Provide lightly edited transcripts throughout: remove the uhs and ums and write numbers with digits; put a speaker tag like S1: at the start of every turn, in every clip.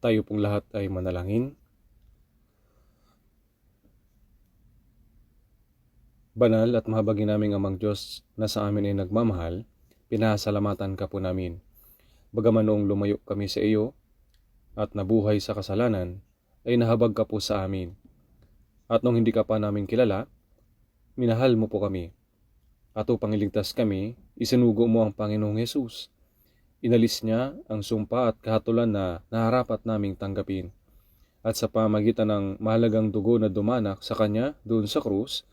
S1: Tayo pong lahat ay manalangin. Banal at mahabagin naming Amang Diyos na sa amin ay nagmamahal, pinasalamatan ka po namin. Bagaman noong lumayo kami sa iyo at nabuhay sa kasalanan, ay nahabag ka po sa amin. At nung hindi ka pa namin kilala, minahal mo po kami. At upang iligtas kami, isinugo mo ang Panginoong Hesus. Inalis niya ang sumpa at kahatulan na naharapat naming tanggapin. At sa pamagitan ng mahalagang dugo na dumanak sa Kanya doon sa krus,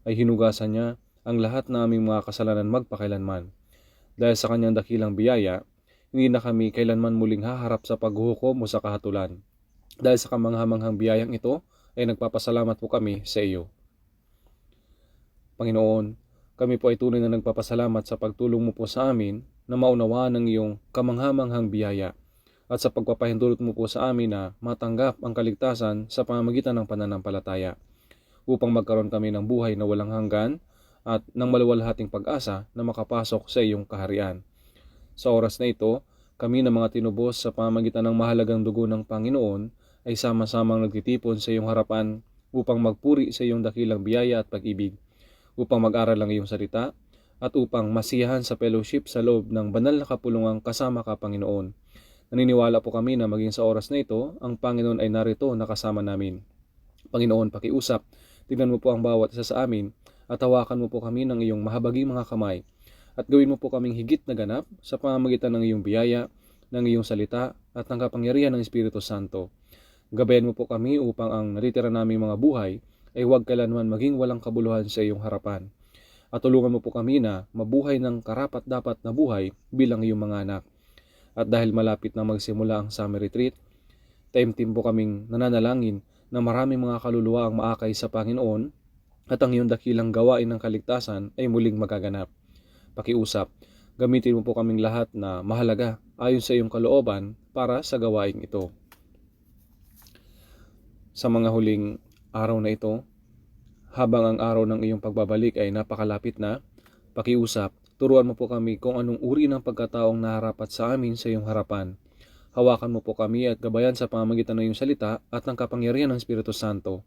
S1: ay hinugasan niya ang lahat na aming mga kasalanan magpakailanman. Dahil sa Kanyang dakilang biyaya, hindi na kami kailanman muling haharap sa paghuhukom o sa kahatulan. Dahil sa kamanghamanghang biyayang ito, ay nagpapasalamat po kami sa iyo. Panginoon, kami po ay tunay na nagpapasalamat sa pagtulong mo po sa amin na maunawaan ang iyong kamanghamanghang biyaya at sa pagpapahintulot mo po sa amin na matanggap ang kaligtasan sa pamamagitan ng pananampalataya upang magkaroon kami ng buhay na walang hanggan at ng maluwalhating pag-asa na makapasok sa iyong kaharian. Sa oras na ito, kami na mga tinubos sa pamamagitan ng mahalagang dugo ng Panginoon ay sama-samang nagtitipon sa iyong harapan upang magpuri sa iyong dakilang biyaya at pag-ibig, upang mag-aral ang iyong salita, at upang masiyahan sa fellowship sa loob ng banal na kapulungang kasama ka, Panginoon. Naniniwala po kami na maging sa oras na ito, ang Panginoon ay narito na kasama namin. Panginoon, pakiusap, tingnan mo po ang bawat isa sa amin, at hawakan mo po kami ng iyong mahabaging mga kamay, at gawin mo po kaming higit na ganap sa pamamagitan ng iyong biyaya, ng iyong salita, at ng kapangyarihan ng Espiritu Santo. Gabayan mo po kami upang ang natitira naming mga buhay ay huwag kailanman maging walang kabuluhan sa iyong harapan. At tulungan mo po kami na mabuhay ng karapat-dapat na buhay bilang iyong mga anak. At dahil malapit na magsimula ang summer retreat, taimtim po kaming nananalangin na maraming mga kaluluwa ang maakay sa Panginoon at ang iyong dakilang gawain ng kaligtasan ay muling magaganap. Pakiusap, gamitin mo po kaming lahat na mahalaga ayon sa iyong kalooban para sa gawain ito. Sa mga huling araw na ito, habang ang araw ng iyong pagbabalik ay napakalapit na, pakiusap, turuan mo po kami kung anong uri ng pagkataong naharapat sa amin sa iyong harapan. Hawakan mo po kami at gabayan sa pamamagitan ng iyong salita at ng kapangyarihan ng Espiritu Santo.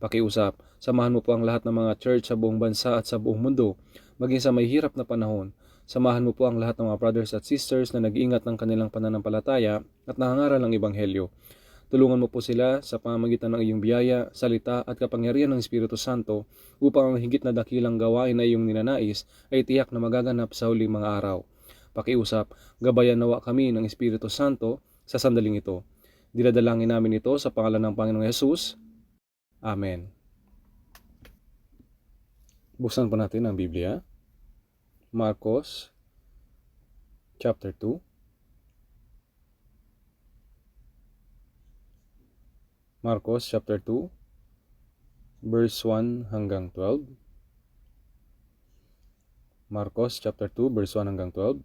S1: Pakiusap, samahan mo po ang lahat ng mga church sa buong bansa at sa buong mundo, maging sa may hirap na panahon. Samahan mo po ang lahat ng mga brothers at sisters na nag-iingat ng kanilang pananampalataya at nangangaral ng Ebanghelyo. Tulungan mo po sila sa pamamagitan ng iyong biyaya, salita at kapangyarihan ng Espiritu Santo upang ang higit na dakilang gawain na iyong ninanais ay tiyak na magaganap sa huling mga araw. Pakiusap, gabayan nawa kami ng Espiritu Santo sa sandaling ito. Dinadalangin namin ito sa pangalan ng Panginoong Hesus. Amen. Buksan po natin ang Biblia. Marcos chapter 2. Marcos chapter 2, verse 1 hanggang 12. Marcos chapter 2, verse 1 hanggang 12.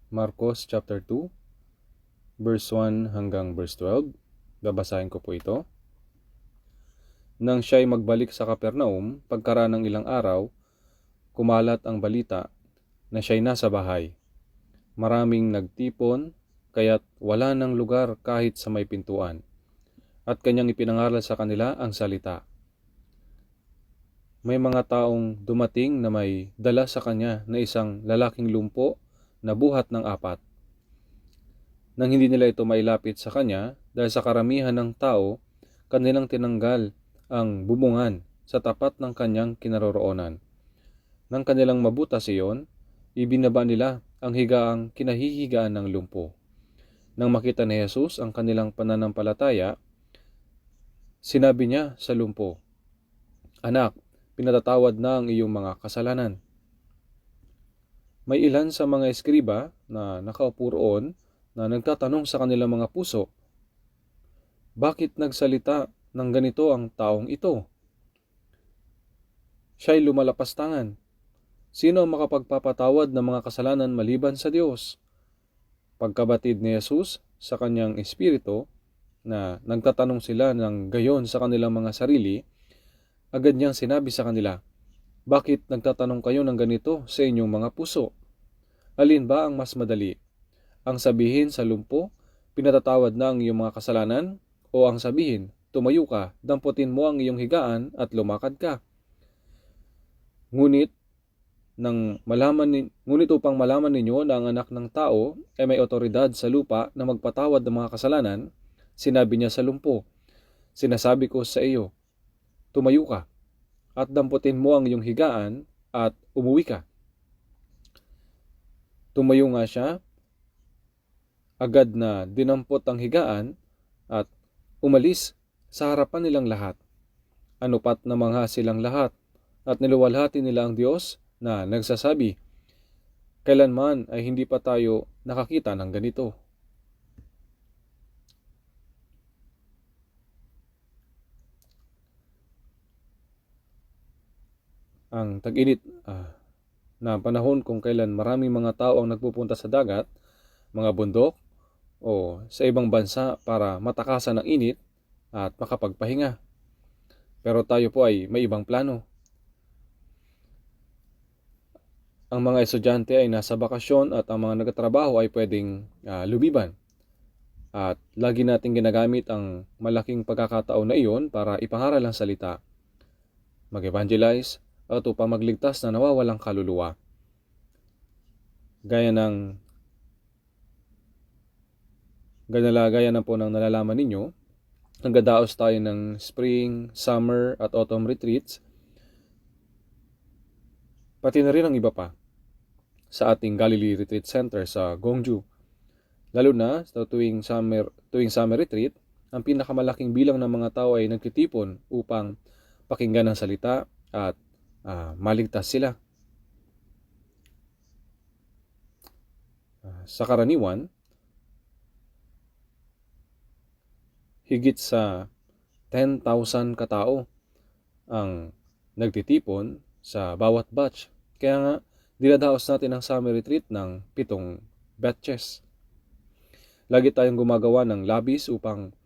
S1: Marcos chapter 2, verse 1 hanggang verse 12. Babasahin ko po ito. Nang siya'y magbalik sa Capernaum, pagkaraan ng ilang araw, kumalat ang balita na siya'y nasa bahay. Maraming nagtipon, kaya't wala ng lugar kahit sa may pintuan, at kanyang ipinangaral sa kanila ang salita. May mga taong dumating na may dala sa kanya na isang lalaking lumpo na buhat ng 4. Nang hindi nila ito mailapit sa kanya, dahil sa karamihan ng tao, kanilang tinanggal ang bubungan sa tapat ng kanyang kinaroroonan. Nang kanilang mabutas iyon, ibinaba nila ang higaang kinahihigaan ng lumpo. Nang makita ni Jesus ang kanilang pananampalataya, sinabi niya sa lumpo, "Anak, pinatatawad na ang iyong mga kasalanan." May ilan sa mga eskriba na nakaupo roon na nagtatanong sa kanilang mga puso, "Bakit nagsalita ng ganito ang taong ito? Siya'y lumalapastangan. Sino ang makapagpapatawad ng mga kasalanan maliban sa Diyos?" Pagkabatid ni Jesus sa kanyang espiritu na nagtatanong sila ng gayon sa kanilang mga sarili, agad niyang sinabi sa kanila, "Bakit nagtatanong kayo ng ganito sa inyong mga puso? Alin ba ang mas madali? Ang sabihin sa lumpo, pinatatawad na ang iyong mga kasalanan, o ang sabihin, tumayo ka, damputin mo ang iyong higaan at lumakad ka. Ngunit upang malaman ninyo na ang anak ng tao ay may otoridad sa lupa na magpatawad ng mga kasalanan, sinabi niya sa lumpo, sinasabi ko sa iyo, tumayo ka at damputin mo ang iyong higaan at umuwi ka. Tumayo nga siya, agad na dinampot ang higaan at umalis sa harapan nilang lahat. Anupat na mangha silang lahat at niluwalhati nila ang Diyos na nagsasabi, kailanman ay hindi pa tayo nakakita ng ganito. Ang tag-init na panahon kung kailan maraming mga tao ang nagpupunta sa dagat, mga bundok, o sa ibang bansa para matakasan ng init at makapagpahinga. Pero tayo po ay may ibang plano. Ang mga estudyante ay nasa bakasyon at ang mga nagtatrabaho ay pwedeng lumiban. At lagi nating ginagamit ang malaking pagkakataon na iyon para ipangaral ang salita, mag-evangelize, at upang magligtas na nawawalang kaluluwa. Gaya na po ng nalalaman ninyo, nagdadaos tayo ng spring, summer at autumn retreats, pati na rin ang iba pa sa ating Galilee Retreat Center sa Gwangju. Lalo na sa tuwing summer retreat, ang pinakamalaking bilang ng mga tao ay nagtitipon upang pakinggan ang salita at maligtas sila. Sa karaniwan, higit sa 10,000 katao ang nagtitipon sa bawat batch. Kaya nga, dinadaos natin ang summer retreat ng 7 batches. Lagi tayong gumagawa ng labis upang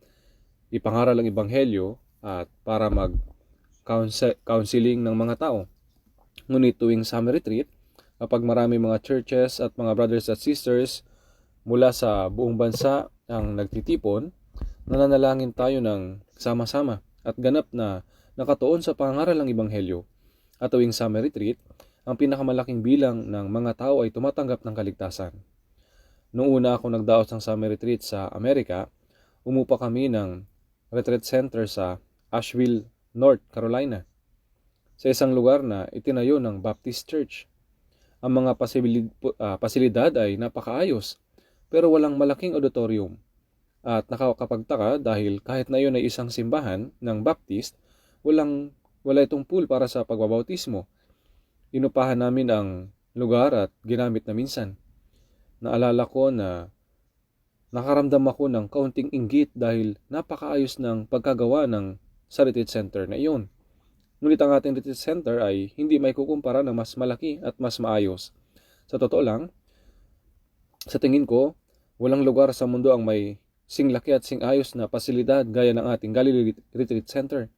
S1: ipangaral ang ebanghelyo at para mag-counseling ng mga tao. Ngunit tuwing summer retreat, kapag marami mga churches at mga brothers at sisters mula sa buong bansa ang nagtitipon, nananalangin tayo ng sama-sama at ganap na nakatuon sa pangaral ng ebanghelyo. At tuwing summer retreat, ang pinakamalaking bilang ng mga tao ay tumatanggap ng kaligtasan. Noong una ako nagdaos ng summer retreat sa Amerika, umupa kami ng retreat center sa Asheville, North Carolina, sa isang lugar na itinayo ng Baptist Church. Ang mga pasilidad ay napakaayos, pero walang malaking auditorium. At nakakapagtaka dahil kahit na iyon ay isang simbahan ng Baptist, wala itong pool para sa pagbabautismo. Inupahan namin ang lugar at ginamit na minsan. Naalala ko na nakaramdam ako ng kaunting inggit dahil napakaayos ng pagkagawa ng sa retreat center na iyon. Ngunit ang ating retreat center ay hindi may kukumpara ng mas malaki at mas maayos. Sa totoo lang, sa tingin ko, walang lugar sa mundo ang may singlaki at singayos na pasilidad gaya ng ating Galilee Retreat Center.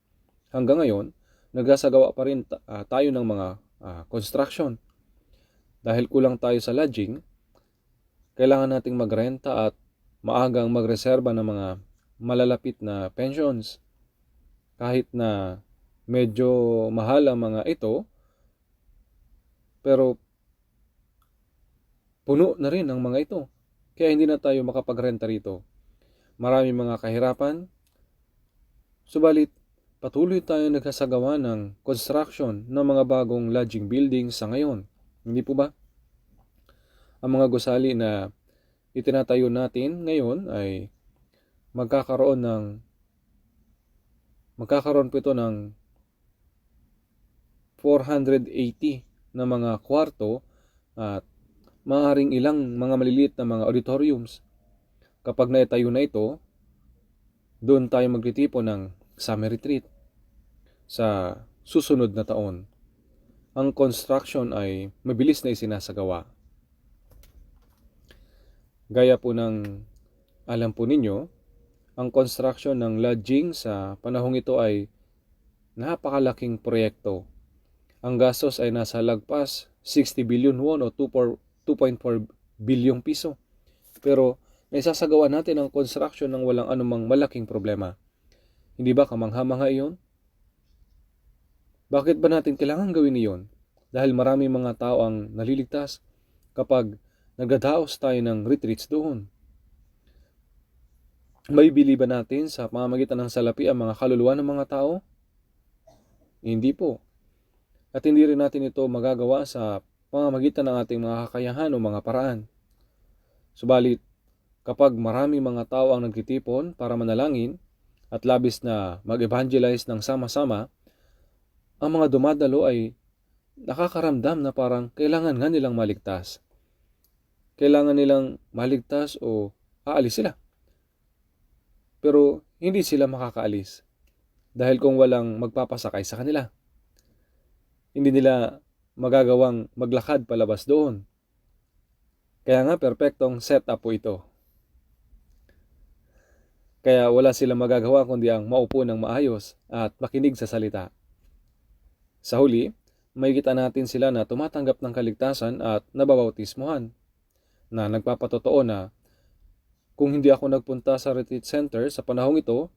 S1: Hanggang ngayon, nagsasagawa pa rin tayo ng mga construction. Dahil kulang tayo sa lodging, kailangan nating magrenta at maagang magreserba ng mga malalapit na pensions. Kahit na medyo mahal ang mga ito, pero puno na rin ang mga ito. Kaya hindi na tayo makapagrenta rito. Marami mga kahirapan, subalit patuloy tayo nagsasagawa ng construction ng mga bagong lodging buildings sa ngayon. Hindi po ba? Ang mga gusali na itinatayo natin ngayon ay magkakaroon po ito ng 480 na mga kwarto at maaaring ilang mga maliliit na mga auditoriums. Kapag naitayo na ito, doon tayo magtitipon ng summer retreat sa susunod na taon. Ang construction ay mabilis na isinasagawa. Gaya po ng alam po ninyo, ang construction ng lodging sa panahong ito ay napakalaking proyekto. Ang gastos ay nasa lagpas 60 billion won o 2.4 bilyong piso. Pero naisasagawa natin ang construction ng walang anumang malaking problema. Hindi ba kamangha-mangha iyon? Bakit ba natin kailangan gawin iyon? Dahil marami mga tao ang naliligtas kapag nagdadaos tayo ng retreats doon. May bili ba natin sa pamamagitan ng salapi ang mga kaluluwa ng mga tao? Hindi po. At hindi rin natin ito magagawa sa pamamagitan ng ating mga kakayahan o mga paraan. Subalit, kapag marami mga tao ang nagtitipon para manalangin at labis na mag-evangelize ng sama-sama, ang mga dumadalo ay nakakaramdam na parang kailangan nga nilang maligtas. Kailangan nilang maligtas o aalis sila. Pero hindi sila makakaalis dahil kung walang magpapasakay sa kanila. Hindi nila magagawang maglakad palabas doon. Kaya nga perpektong setup po ito. Kaya wala silang magagawa kundi ang maupo ng maayos at makinig sa salita. Sa huli, makikita natin sila na tumatanggap ng kaligtasan at nababautismuhan, na nagpapatotoo na kung hindi ako nagpunta sa retreat center sa panahong ito,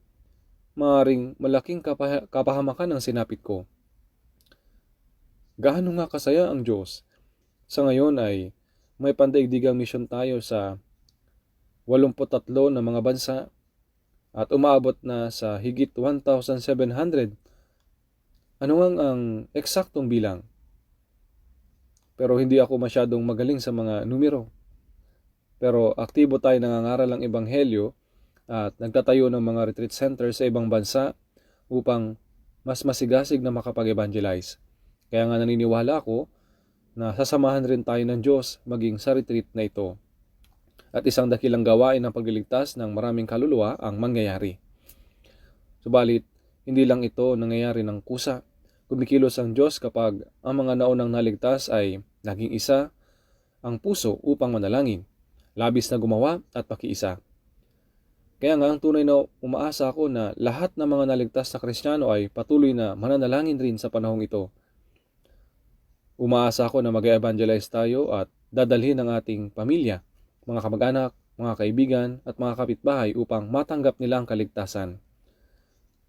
S1: maaaring malaking kapahamakan ang sinapit ko. Gaano nga kasaya ang Diyos? Sa ngayon ay may pandaigdigang misyon tayo sa 83 na mga bansa at umaabot na sa higit 1,700. Ano ang eksaktong bilang? Pero hindi ako masyadong magaling sa mga numero. Pero aktibo tayo nangangaral ng ebanghelyo at nagtatayo ng mga retreat center sa ibang bansa upang mas masigasig na makapag-evangelize. Kaya nga naniniwala ako na sasamahan rin tayo ng Diyos maging sa retreat na ito. At isang dakilang gawain ng pagliligtas ng maraming kaluluwa ang mangyayari. Subalit, hindi lang ito nangyayari ng kusa. Kumikilos ang Diyos kapag ang mga naunang naligtas ay naging isa ang puso upang manalangin, labis na gumawa at pakiisa. Kaya nga ang tunay na umaasa ako na lahat ng mga naligtas na Kristiyano ay patuloy na mananalangin rin sa panahong ito. Umaasa ako na mag-evangelize tayo at dadalhin ang ating pamilya, mga kamag-anak, mga kaibigan at mga kapitbahay upang matanggap nila ang kaligtasan.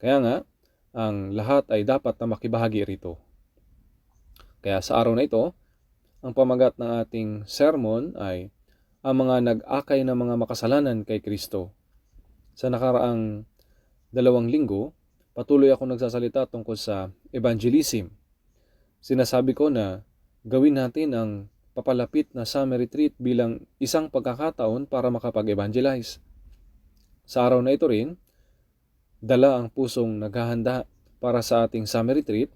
S1: Kaya nga, ang lahat ay dapat na makibahagi rito. Kaya sa araw na ito, ang pamagat ng ating sermon ay ang mga nag-akay ng mga makasalanan kay Kristo. Sa nakaraang 2 linggo, patuloy ako nagsasalita tungkol sa evangelism. Sinasabi ko na gawin natin ang papalapit na summer retreat bilang isang pagkakataon para makapag-evangelize. Sa araw na ito rin, dala ang pusong naghahanda para sa ating summer retreat.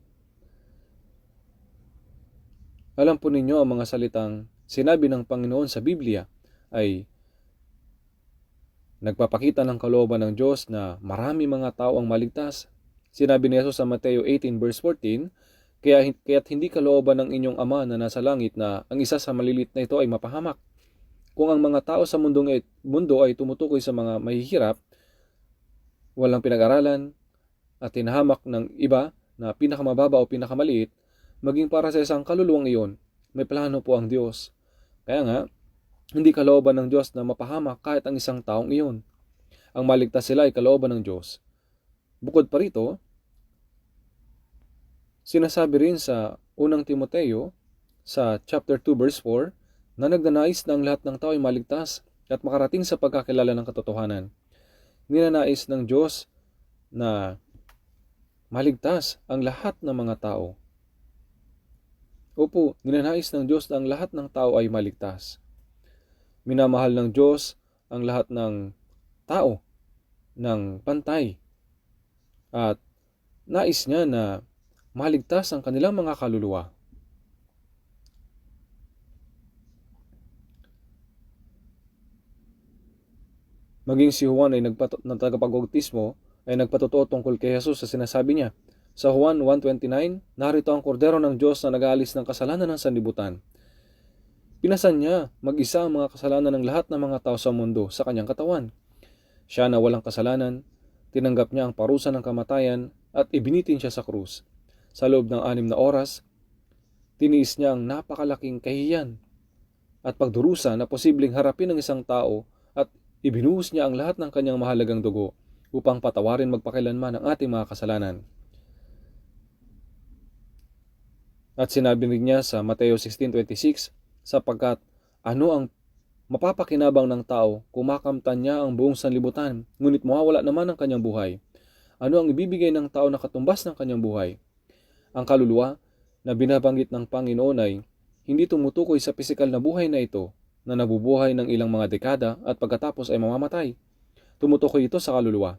S1: Alam po ninyo ang mga salitang sinabi ng Panginoon sa Biblia ay nagpapakita ng kalooban ng Diyos na marami mga tao ang maligtas. Sinabi ni Jesus sa Mateo 18 verse 14, Kaya't hindi kalooban ng inyong Ama na nasa langit na ang isa sa malilit na ito ay mapahamak. Kung ang mga tao sa mundo ay tumutukoy sa mga mahihirap, walang pinag-aralan, at tinahamak ng iba na pinakamababa o pinakamaliit, maging para sa isang kaluluwang iyon, may plano po ang Diyos. Kaya nga, hindi kalooban ng Diyos na mapahamak kahit ang isang taong iyon. Ang maligtas sila ay kalooban ng Diyos. Bukod pa rito, sinasabi rin sa unang Timoteo sa chapter 2 verse 4 na nagnanais na ang lahat ng tao ay maligtas at makarating sa pagkakilala ng katotohanan. Ninanais ng Diyos na maligtas ang lahat ng mga tao. Opo, ninanais ng Diyos na ang lahat ng tao ay maligtas. Minamahal ng Diyos ang lahat ng tao ng pantay at nais niya na maligtas ang kanilang mga kaluluwa. Maging si Juan ay tagapag-bautismo ay nagpatotoo tungkol kay Jesus sa sinasabi niya. Sa Juan 1:29, narito ang kordero ng Diyos na nag-aalis ng kasalanan ng sanlibutan. Pinasan niya mag-isa ang mga kasalanan ng lahat ng mga tao sa mundo sa kanyang katawan. Siya na walang kasalanan, tinanggap niya ang parusa ng kamatayan at ibinitin siya sa krus. Sa loob ng 6 na oras, tiniis niya ang napakalaking kahihiyan at pagdurusa na posibleng harapin ng isang tao at ibinuhos niya ang lahat ng kanyang mahalagang dugo upang patawarin magpakailanman ang ating mga kasalanan. At sinabi rin niya sa Mateo 16:26, sapagkat ano ang mapapakinabang ng tao kung makamtan niya ang buong sanlibutan, ngunit mawawala naman ang kanyang buhay? Ano ang ibibigay ng tao na katumbas ng kanyang buhay? Ang kaluluwa na binabanggit ng Panginoon ay hindi tumutukoy sa pisikal na buhay na ito na nabubuhay ng ilang mga dekada at pagkatapos ay mamamatay. Tumutukoy ito sa kaluluwa.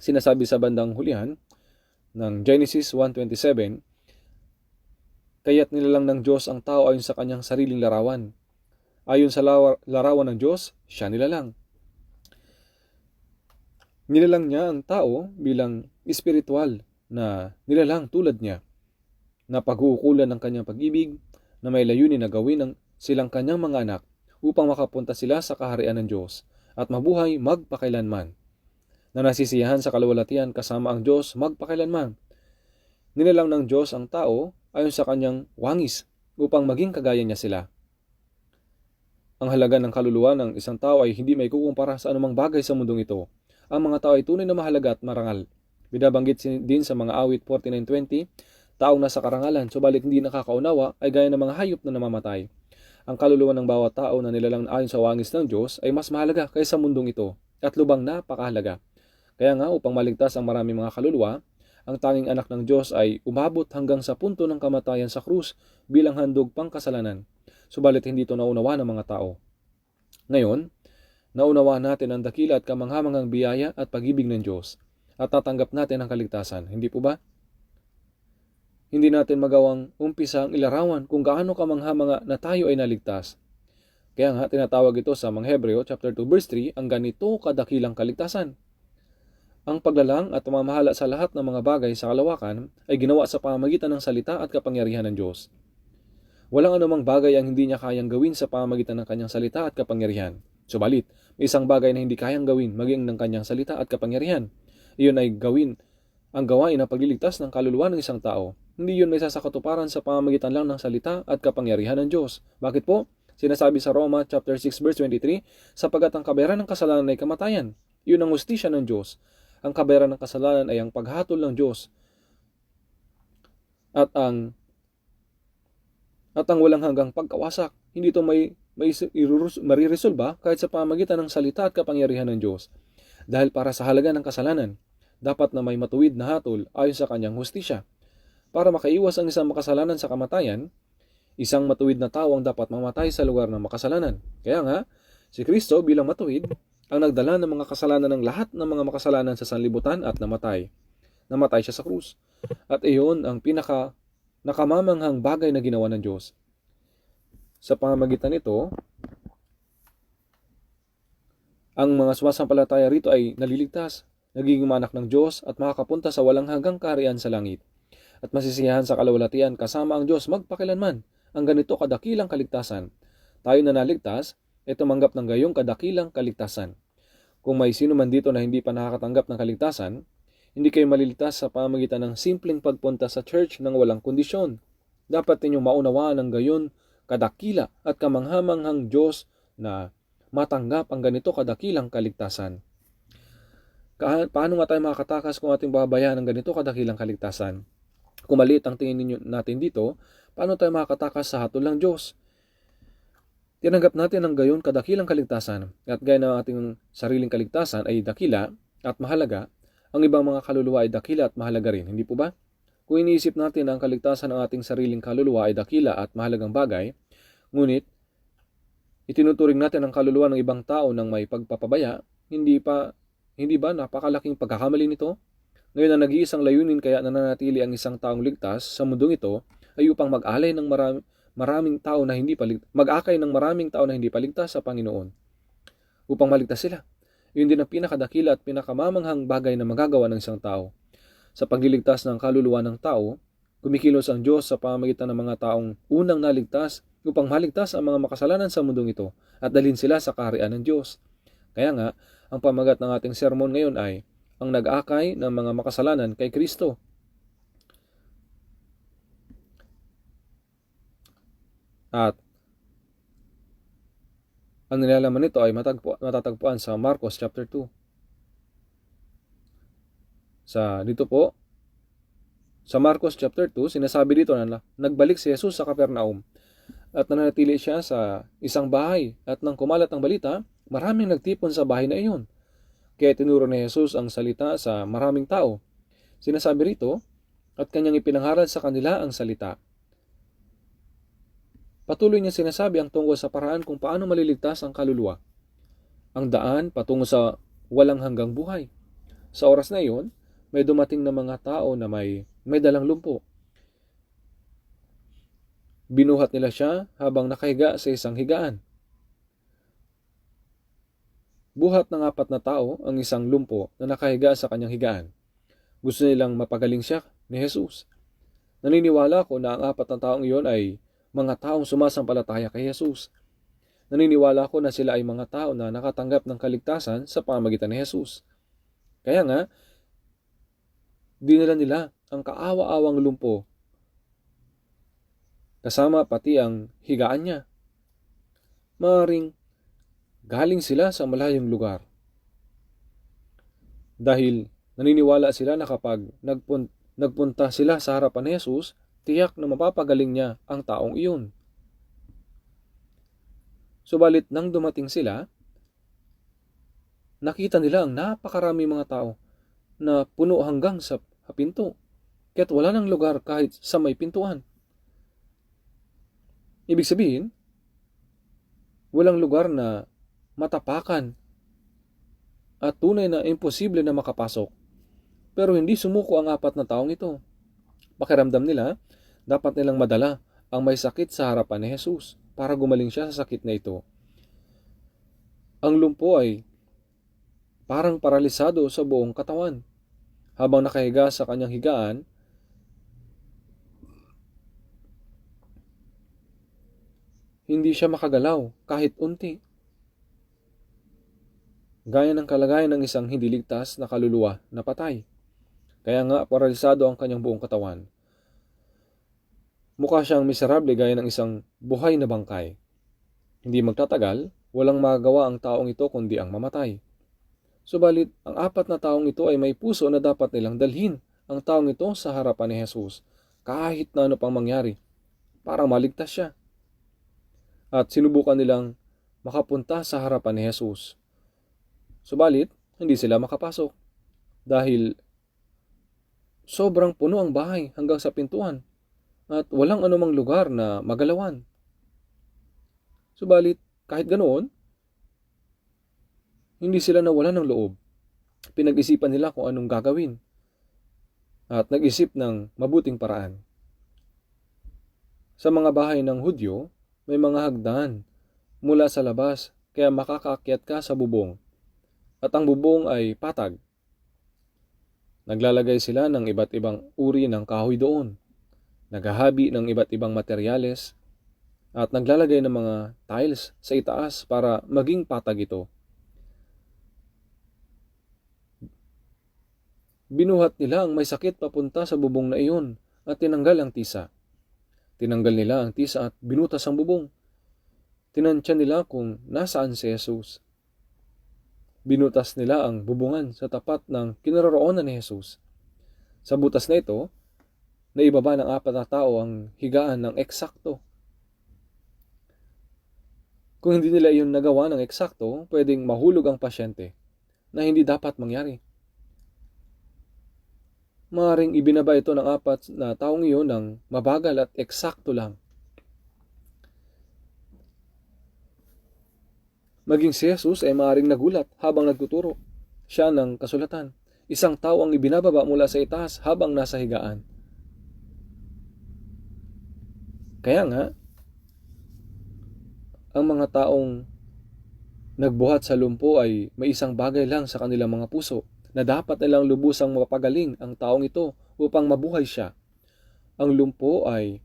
S1: Sinasabi sa bandang hulihan ng Genesis 1:27, kaya't nilalang ng Diyos ang tao ayon sa kanyang sariling larawan. Ayon sa larawan ng Diyos, siya nilalang. Nilalang niya ang tao bilang espiritual na nilalang tulad niya, na pag-uukulan ng kanyang pag-ibig, na may layunin na gawin ng silang kanyang mga anak upang makapunta sila sa kaharian ng Diyos at mabuhay magpakailanman, na nasisiyahan sa kaluwalhatian kasama ang Diyos magpakailanman. Nilalang ng Diyos ang tao ayon sa kanyang wangis upang maging kagaya niya sila. Ang halaga ng kaluluwa ng isang tao ay hindi may kukumpara sa anumang bagay sa mundong ito. Ang mga tao ay tunay na mahalaga at marangal. Binabanggit din sa mga awit 49:20, taong nasa karangalan, subalit hindi nakakaunawa, ay gaya ng mga hayop na namamatay. Ang kaluluwa ng bawat tao na nilalang ayon sa wangis ng Diyos ay mas mahalaga kaysa mundong ito at lubang napakahalaga. Kaya nga, upang maligtas ang maraming mga kaluluwa, ang tanging anak ng Diyos ay umabot hanggang sa punto ng kamatayan sa krus bilang handog pang kasalanan. Subalit hindi ito naunawa ng mga tao. Ngayon, naunawa natin ang dakila at kamanghamanghang biyaya at pag-ibig ng Diyos at tatanggap natin ang kaligtasan. Hindi po ba? Hindi natin magawang umpisa ang ilarawan kung gaano kamanghamanga na tayo ay naligtas. Kaya nga, tinatawag ito sa mga Hebreo chapter 2 verse 3 ang ganito kadakilang kaligtasan. Ang paglalang at pamamahala sa lahat ng mga bagay sa kalawakan ay ginawa sa pamamagitan ng salita at kapangyarihan ng Diyos. Walang anumang bagay ang hindi niya kayang gawin sa pamamagitan ng kanyang salita at kapangyarihan. Subalit, may isang bagay na hindi kayang gawin maging ng kanyang salita at kapangyarihan. Iyon ay ang gawain na pagliligtas ng kaluluwa ng isang tao. Hindi yun may sasakatuparan sa pamamagitan lang ng salita at kapangyarihan ng Diyos. Bakit po? Sinasabi sa Roma chapter 6 verse 23, sapagkat ang kabayaran ng kasalanan ay kamatayan. Iyon ang hustisya ng Diyos. Ang kabayaran ng kasalanan ay ang paghatol ng Diyos at ang walang hanggang pagkawasak. Hindi ito mariresolba kahit sa pamamagitan ng salita at kapangyarihan ng Diyos. Dahil para sa halaga ng kasalanan, dapat na may matuwid na hatol ayon sa kanyang hustisya. Para makaiwas ang isang makasalanan sa kamatayan, isang matuwid na tao ang dapat mamatay sa lugar ng makasalanan. Kaya nga, si Kristo bilang matuwid ang nagdala ng mga kasalanan ng lahat ng mga makasalanan sa sanlibutan at namatay. Namatay siya sa krus. At iyon ang nakamamanghang bagay na ginawa ng Diyos. Sa pamamagitan nito, ang mga sumasampalataya rito ay naliligtas, nagiging anak ng Diyos at makakapunta sa walang hanggang kaharian sa langit. At masisiyahan sa kaluwalhatian kasama ang Diyos magpakailanman. Ang ganito kadakilang kaligtasan. Tayo na naligtas ay tumanggap ng gayong kadakilang kaligtasan. Kung may sino man dito na hindi pa nakakatanggap ng kaligtasan, hindi kayo maliligtas sa pamamagitan ng simpleng pagpunta sa church ng walang kondisyon. Dapat ninyong maunawaan ng gayon kadakila at kamanghamanghang Diyos na matanggap ang ganito kadakilang kaligtasan. Paano nga tayo makakatakas kung ating babayaan ng ganito kadakilang kaligtasan? Kung maliit ang tingin natin dito, paano tayo makakatakas sa hatol ng Diyos? Tinanggap natin ang gayon kadakilang kaligtasan at gaya ng ating sariling kaligtasan ay dakila at mahalaga, ang ibang mga kaluluwa ay dakila at mahalaga rin, hindi po ba? Kung iniisip natin na ang kaligtasan ng ating sariling kaluluwa ay dakila at mahalagang bagay, ngunit itinuturing natin ang kaluluwa ng ibang tao ng may pagpapabaya, hindi ba napakalaking pagkakamali nito? Ngayon ang nag-iisang layunin kaya nananatili ang isang taong ligtas sa mundong ito ay upang mag-akay ng maraming tao na hindi paligtas sa Panginoon upang maligtas sila. Yun din ang pinakadakila at pinakamamanghang bagay na magagawa ng isang tao. Sa pagliligtas ng kaluluwa ng tao, kumikilos ang Diyos sa pamamagitan ng mga taong unang naligtas upang maligtas ang mga makasalanan sa mundong ito at dalhin sila sa kaharian ng Diyos. Kaya nga, ang pamagat ng ating sermon ngayon ay ang nag-akay ng mga makasalanan kay Kristo. At Ang nilalaman nito ay matatagpuan sa Marcos chapter 2. Sa Marcos chapter 2, sinasabi dito na nagbalik si Jesus sa Capernaum at nananatili siya sa isang bahay, at nang kumalat ang balita, maraming nagtipon sa bahay na iyon. Kaya tinuro ni Jesus ang salita sa maraming tao. Sinasabi rito, at kanyang ipinangaral sa kanila ang salita. Patuloy niya sinasabi ang tungkol sa paraan kung paano maliligtas ang kaluluwa. Ang daan patungo sa walang hanggang buhay. Sa oras na iyon, may dumating na mga tao na may dalang lumpo. Binuhat nila siya habang nakahiga sa isang higaan. Buhat ng 4 na tao ang isang lumpo na nakahiga sa kanyang higaan. Gusto nilang mapagaling siya ni Jesus. Naniniwala ko na ang 4 na taong iyon ay mga taong sumasampalataya kay Jesus. Naniniwala ko na sila ay mga tao na nakatanggap ng kaligtasan sa pamamagitan ni Jesus. Kaya nga, dinala nila ang kaawa-awang lumpo, kasama pati ang higaan niya. Maaaring galing sila sa malayong lugar. Dahil naniniwala sila na kapag nagpunta sila sa harapan ni Jesus, tiyak na mapapagaling niya ang taong iyon. Subalit nang dumating sila, nakita nila ang napakarami mga tao na puno hanggang sa pinto, kaya't wala ng lugar kahit sa may pintuan. Ibig sabihin, walang lugar na matapakan at tunay na imposible na makapasok. Pero hindi sumuko ang 4 na taong ito. Pakiramdam nila, dapat nilang madala ang may sakit sa harapan ni Jesus para gumaling siya sa sakit na ito. Ang lumpo ay parang paralisado sa buong katawan. Habang nakahiga sa kanyang higaan, hindi siya makagalaw kahit unti. Gaya ng kalagayan ng isang hindi ligtas na kaluluwa na patay. Kaya nga paralisado ang kanyang buong katawan. Mukha siyang miserable gaya ng isang buhay na bangkay. Hindi magtatagal, walang magagawa ang taong ito kundi ang mamatay. Subalit, ang 4 na taong ito ay may puso na dapat nilang dalhin ang taong ito sa harapan ni Jesus, kahit na ano pang mangyari, para maligtas siya. At sinubukan nilang makapunta sa harapan ni Jesus. Subalit, hindi sila makapasok dahil sobrang puno ang bahay hanggang sa pintuan at walang anumang lugar na magalawan. Subalit, kahit ganoon, hindi sila nawalan ng loob. Pinag-isipan nila kung anong gagawin at nag-isip ng mabuting paraan. Sa mga bahay ng Hudyo, may mga hagdan mula sa labas kaya makakaakyat ka sa bubong. At ang bubong ay patag. Naglalagay sila ng iba't ibang uri ng kahoy doon. Naghahabi ng iba't ibang materyales at naglalagay ng mga tiles sa itaas para maging patag ito. Binuhat nila ang may sakit papunta sa bubong na iyon at tinanggal ang tisa. Tinanggal nila ang tisa at binutas ang bubong. Tinansya nila kung nasaan si Jesus. Binutas nila ang bubungan sa tapat ng kinaroroonan ni Jesus. Sa butas na ito, naibaba ng 4 na tao ang higaan ng eksakto. Kung hindi nila iyon nagawa ng eksakto, pwedeng mahulog ang pasyente na hindi dapat mangyari. Maaaring ibinaba ito ng 4 na taong iyon ng mabagal at eksakto lang. Maging si Jesus ay maaaring nagulat habang nagtuturo siya ng kasulatan. Isang tao ang ibinababa mula sa itaas habang nasa higaan. Kaya nga, ang mga taong nagbuhat sa lumpo ay may isang bagay lang sa kanilang mga puso, na dapat nilang lubusang mapagaling ang taong ito upang mabuhay siya. Ang lumpo ay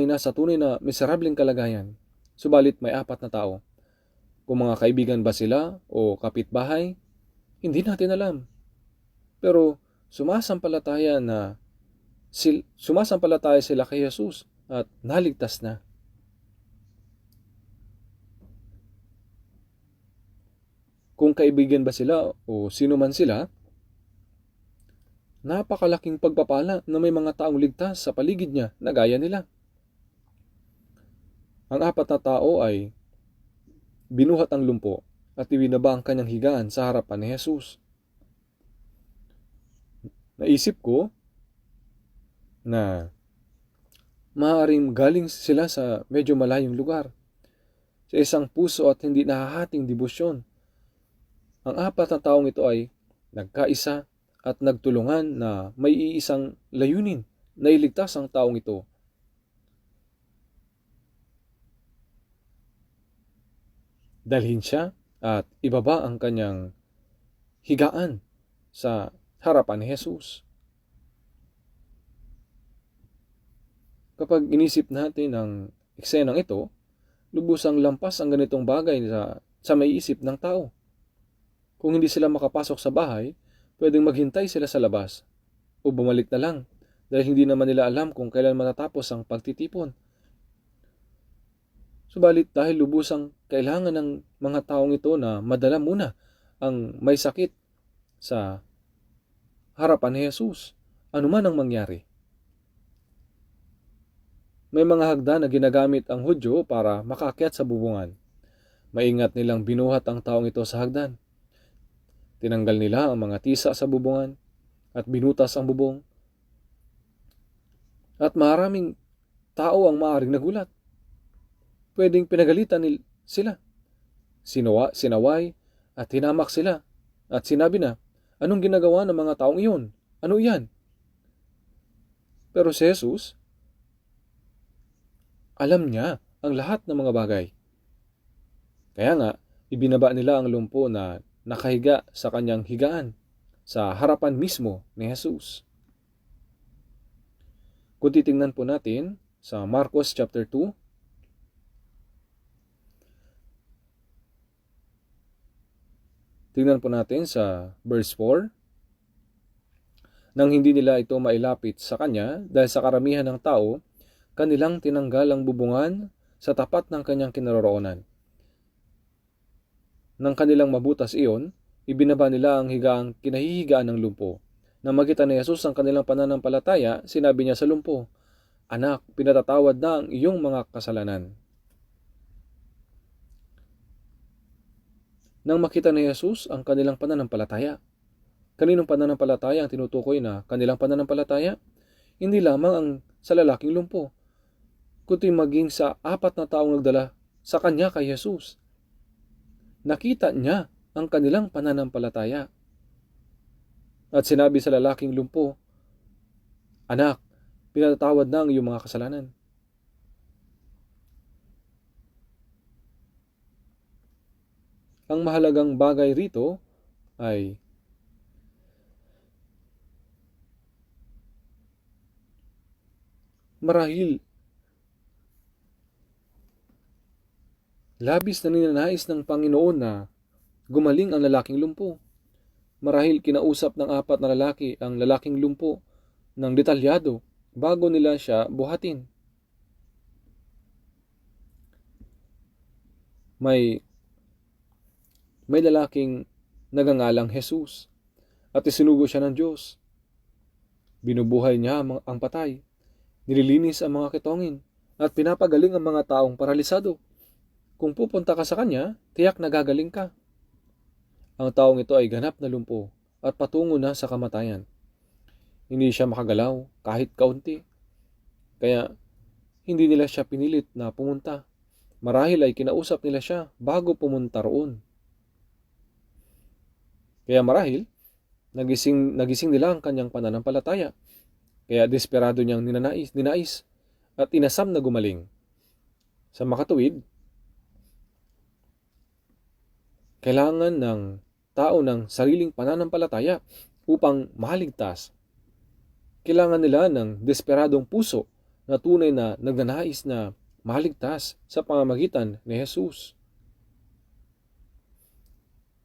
S1: nasa tunay na miserableng kalagayan, subalit may 4 na tao. Kung mga kaibigan ba sila o kapitbahay, hindi natin alam. Pero sumasampalataya sila kay Jesus at naligtas na. Kung kaibigan ba sila o sino man sila, napakalaking pagpapala na may mga taong ligtas sa paligid niya na gaya nila. Ang apat na tao ay binuhat ang lumpo at ibinaba ang kanyang higaan sa harapan ni Jesus. Naisip ko na maaaring galing sila sa medyo malayong lugar, sa isang puso at hindi nahahating debosyon. Ang apat na taong ito ay nagkaisa at nagtulungan na may iisang layunin na iligtas ang taong ito. Dalhin siya at ibaba ang kanyang higaan sa harapan ni Jesus. Kapag inisip natin ang eksenang ito, lubusang lampas ang ganitong bagay sa may isip ng tao. Kung hindi sila makapasok sa bahay, pwedeng maghintay sila sa labas o bumalik na lang dahil hindi naman nila alam kung kailan matatapos ang pagtitipon. Subalit dahil lubusang kailangan ng mga taong ito na madala muna ang may sakit sa harapan ni Jesus, anuman ang mangyari. May mga hagdan na ginagamit ang Hudyo para makaakyat sa bubungan. Maingat nilang binuhat ang taong ito sa hagdan. Tinanggal nila ang mga tisa sa bubungan at binutas ang bubong. At maraming tao ang maaaring nagulat. Pwedeng pinagalitan sila. Sinaway at hinamak sila at sinabi na, anong ginagawa ng mga taong iyon? Ano iyan? Pero si Jesus, alam niya ang lahat ng mga bagay. Kaya nga, ibinaba nila ang lumpo na nakahiga sa kanyang higaan sa harapan mismo ni Jesus. Kung titingnan po natin sa Marcos chapter 2, tingnan po natin sa verse 4, nang hindi nila ito mailapit sa kanya dahil sa karamihan ng tao, kanilang tinanggal ang bubungan sa tapat ng kanyang kinaroroonan. Nang kanilang mabutas iyon, ibinaba nila ang higaang kinahihigaan ng lumpo. Nang makita ni Jesus ang kanilang pananampalataya, sinabi niya sa lumpo, Anak, pinatatawad na ang iyong mga kasalanan. Nang makita ni Jesus ang kanilang pananampalataya, kaninong pananampalataya ang tinutukoy na kanilang pananampalataya? Hindi lamang ang sa lalaking lumpo, kundi maging sa apat na taong nagdala sa kanya kay Jesus. Nakita niya ang kanilang pananampalataya. At sinabi sa lalaking lumpo, Anak, pinatatawad na ang iyong mga kasalanan. Ang mahalagang bagay rito ay marahil labis na ninanais ng Panginoon na gumaling ang lalaking lumpo. Marahil kinausap ng apat na lalaki ang lalaking lumpo ng detalyado bago nila siya buhatin. May lalaking nagangalang Jesus at isinugo siya ng Diyos. Binubuhay niya ang patay, nililinis ang mga kitongin at pinapagaling ang mga taong paralisado. Kung pupunta ka sa kanya, tiyak na gagaling ka. Ang taong ito ay ganap na lumpo at patungo na sa kamatayan. Hindi siya makagalaw kahit kaunti. Kaya hindi nila siya pinilit na pumunta. Marahil ay kinausap nila siya bago pumunta roon. Kaya marahil, nagising nila ang kanyang pananampalataya. Kaya desperado niyang ninais at inasam na gumaling. Sa makatuwid, kailangan ng tao ng sariling pananampalataya upang maligtas. Kailangan nila ng desperadong puso na tunay na nagnanais na maligtas sa pamamagitan ni Jesus.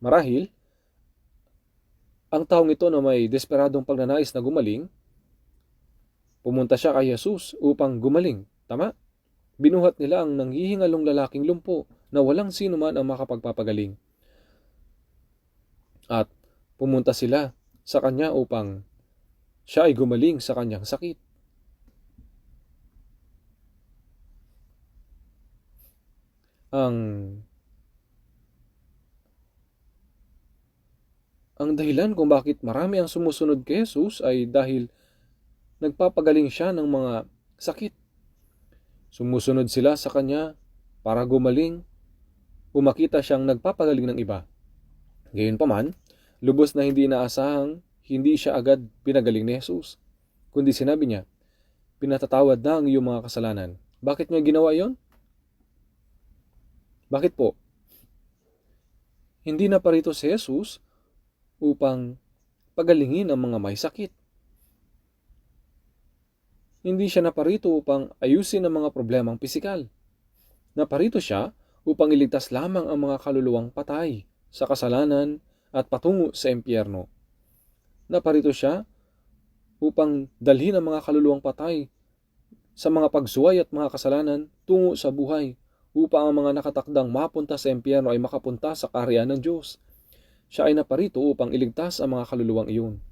S1: Marahil, ang taong ito na may desperadong pagnanais na gumaling, pumunta siya kay Jesus upang gumaling Tama? Binuhat nila ang nanghihingalong lalaking lumpo na walang sino man ang makapagpapagaling. At pumunta sila sa kanya upang siya ay gumaling sa kanyang sakit. Ang dahilan kung bakit marami ang sumusunod kay Jesus ay dahil nagpapagaling siya ng mga sakit. Sumusunod sila sa kanya para gumaling o makita siyang nagpapagaling ng iba. Gayunpaman, lubos na hindi inaasahang hindi siya agad pinagaling ni Jesus. Kundi sinabi niya, "Pinatatawad na ang iyong mga kasalanan." Bakit niya ginawa yon? Bakit po? Hindi na parito si Jesus upang pagalingin ang mga may sakit. Hindi siya naparito upang ayusin ang mga problemang pisikal. Naparito siya upang iligtas lamang ang mga kaluluwang patay sa kasalanan at patungo sa impyerno. Naparito siya upang dalhin ang mga kaluluwang patay sa mga pagsuway at mga kasalanan tungo sa buhay, upang ang mga nakatakdang mapunta sa impyerno ay makapunta sa kaharian ng Diyos. Siya ay naparito upang iligtas ang mga kaluluwang iyon.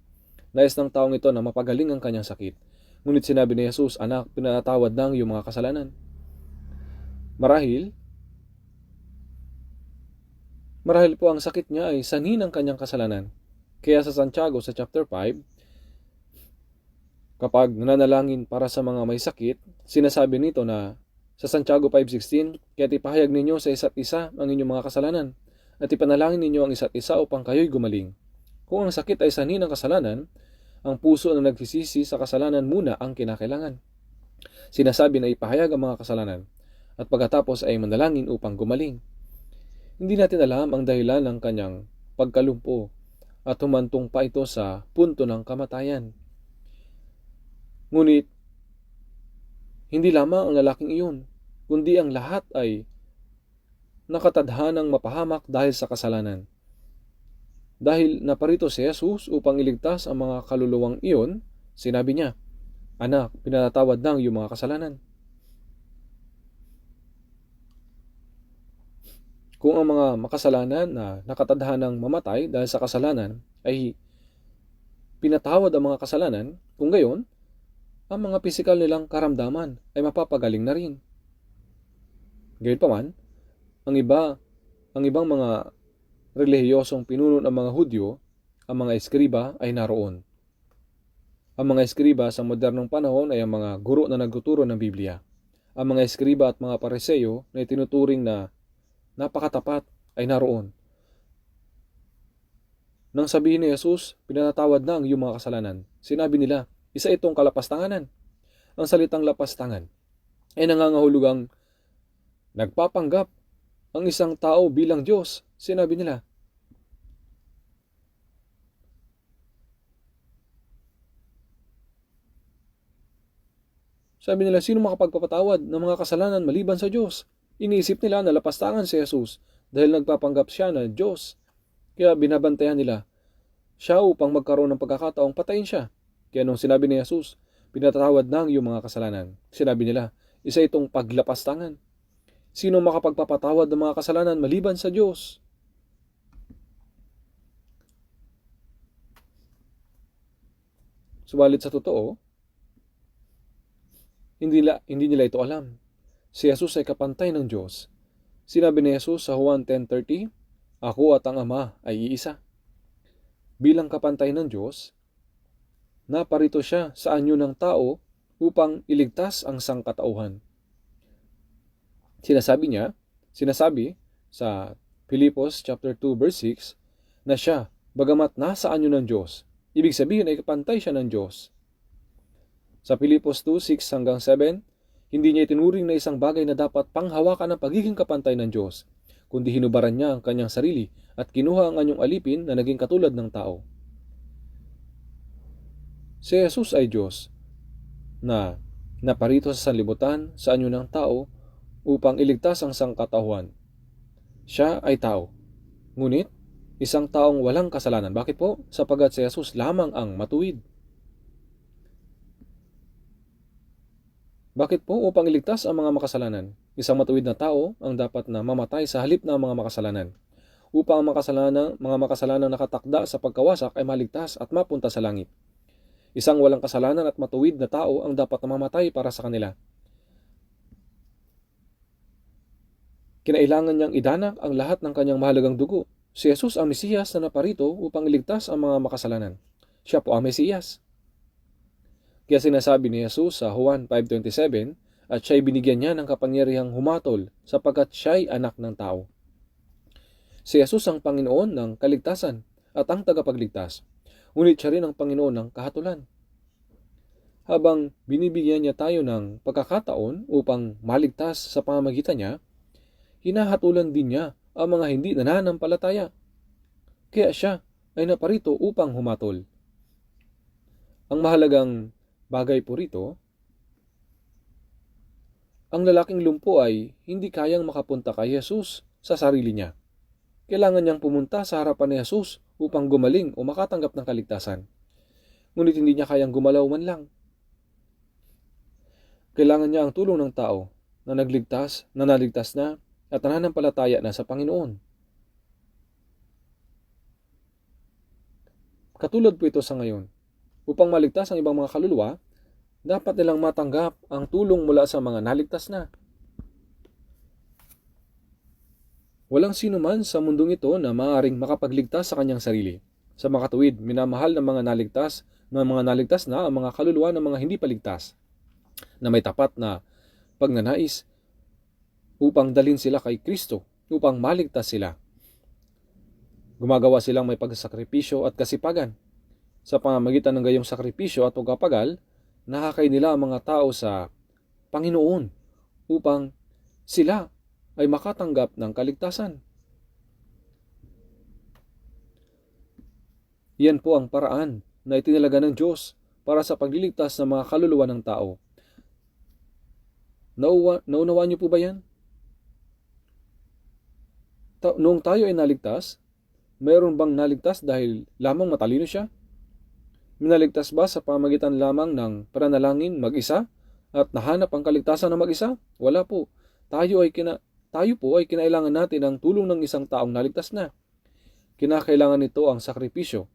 S1: Nais ng taong ito na mapagaling ang kanyang sakit. Ngunit sinabi ni Jesus, "Anak, pinatawad na ang iyong mga kasalanan." Marahil po ang sakit niya ay sanhi ng kanyang kasalanan. Kaya sa Santiago sa chapter 5, kapag nananalangin para sa mga may sakit, sinasabi nito na sa Santiago 5:16, "Kaya't ipahayag ninyo sa isa't isa ang inyong mga kasalanan, at ipanalangin ninyo ang isa't isa upang kayo'y gumaling." Kung ang sakit ay sanhi ng kasalanan, ang puso na nagsisisi sa kasalanan muna ang kinakailangan. Sinasabi na ipahayag ang mga kasalanan at pagkatapos ay manalangin upang gumaling. Hindi natin alam ang dahilan ng kanyang pagkalumpo at humantong pa ito sa punto ng kamatayan. Ngunit, hindi lamang ang lalaking iyon, kundi ang lahat ay nakatadhanang mapahamak dahil sa kasalanan. Dahil naparito si Jesus upang iligtas ang mga kaluluwang iyon, sinabi niya, "Anak, pinatawad na ang iyong mga kasalanan." Kung ang mga makasalanan na nakatadhanang mamatay dahil sa kasalanan ay pinatawad ang mga kasalanan, kung gayon, ang mga pisikal nilang karamdaman ay mapapagaling na rin. Gayunpaman, ang ibang mga relihiyosong pinuno ng mga Hudyo, ang mga eskriba, ay naroon. Ang mga eskriba sa modernong panahon ay ang mga guro na nagtuturo ng Biblia. Ang mga eskriba at mga pariseyo na itinuturing na napakatapat ay naroon. Nang sabihin ni Jesus, "Pinatawad na ang iyong mga kasalanan," sinabi nila, isa itong kalapastanganan. Ang salitang lapastangan ay nangangahulugang nagpapanggap ang isang tao bilang Diyos. Sinabi nila, sino makapagpapatawad ng mga kasalanan maliban sa Diyos? Iniisip nila na lapastangan si Jesus dahil nagpapanggap siya na Diyos. Kaya binabantayan nila siya upang magkaroon ng pagkakataong patayin siya. Kaya nung sinabi ni Jesus, "Pinatawad na ang iyong mga kasalanan," sinabi nila, isa itong paglapastangan. Sino makapagpapatawad ng mga kasalanan maliban sa Diyos? Subalit sa totoo, hindi nila ito alam. Si Jesus ay kapantay ng Diyos. Sinabi ni Jesus sa Juan 10:30, "Ako at ang Ama ay iisa." Bilang kapantay ng Diyos, naparito siya sa anyo ng tao upang iligtas ang sangkatauhan. Sinasabi sa Filipos chapter 2 verse 6 na siya, bagamat nasa anyo ng Diyos, ibig sabihin ay kapantay siya ng Diyos. Sa Filipos 2:6-7, hindi niya itinuring na isang bagay na dapat panghawakan ang pagiging kapantay ng Diyos, kundi hinubaran niya ang kanyang sarili at kinuha ang anyong alipin na naging katulad ng tao. Si Jesus ay Diyos na naparito sa sanlibutan sa anyo ng tao upang iligtas ang sangkatauhan. Siya ay tao, ngunit isang taong walang kasalanan. Bakit po? Sapagkat si Jesus lamang ang matuwid. Bakit po? Upang iligtas ang mga makasalanan. Isang matuwid na tao ang dapat na mamatay sa halip ng mga makasalanan. Upang ang mga makasalanang nakatakda sa pagkawasak ay maligtas at mapunta sa langit. Isang walang kasalanan at matuwid na tao ang dapat na mamatay para sa kanila. Kinailangan niyang idanak ang lahat ng kanyang mahalagang dugo. Si Jesus ang Mesiyas na naparito upang iligtas ang mga makasalanan. Siya po ang Mesiyas. Kaya sinasabi ni Jesus sa Juan 5:27, at siya'y binigyan niya ng kapangyarihang humatol sapagkat siya'y anak ng tao. Si Jesus ang Panginoon ng kaligtasan at ang tagapagligtas. Ngunit siya rin ang Panginoon ng kahatulan. Habang binibigyan niya tayo ng pagkakataon upang maligtas sa pamamagitan niya, hinahatulan din niya ang mga hindi nananampalataya. Kaya siya ay naparito upang humatol. Ang mahalagang bagay po rito, ang lalaking lumpo ay hindi kayang makapunta kay Jesus sa sarili niya. Kailangan niyang pumunta sa harapan ni Jesus upang gumaling o makatanggap ng kaligtasan. Ngunit hindi niya kayang gumalaw man lang. Kailangan niya ang tulong ng tao na naligtas na at nananampalataya na sa Panginoon. Katulad po ito sa ngayon. Upang maligtas ang ibang mga kaluluwa, dapat nilang matanggap ang tulong mula sa mga naligtas na. Walang sino man sa mundong ito na maaaring makapagligtas sa kanyang sarili. Sa makatuwid, minamahal ng mga naligtas na ang mga kaluluwa ng mga hindi paligtas, na may tapat na pagnanais upang dalhin sila kay Kristo, upang maligtas sila. Gumagawa silang may pagsakripisyo at kasipagan. Sa pamamagitan ng gayong sakripisyo at pagpapagal, nakakay nila ang mga tao sa Panginoon upang sila ay makatanggap ng kaligtasan. Yan po ang paraan na itinalaga ng Diyos para sa pagliligtas ng mga kaluluwa ng tao. Naunawaan niyo po ba yan? Noong tayo ay naligtas, mayroon bang naligtas dahil lamang matalino siya? Minaligtas ba sa pamagitan lamang ng pananalangin mag-isa at nahanap ang kaligtasan na mag-isa? Wala po. Tayo po ay kinailangan natin ang tulong ng isang taong naligtas na. Kinakailangan nito ang sakripisyo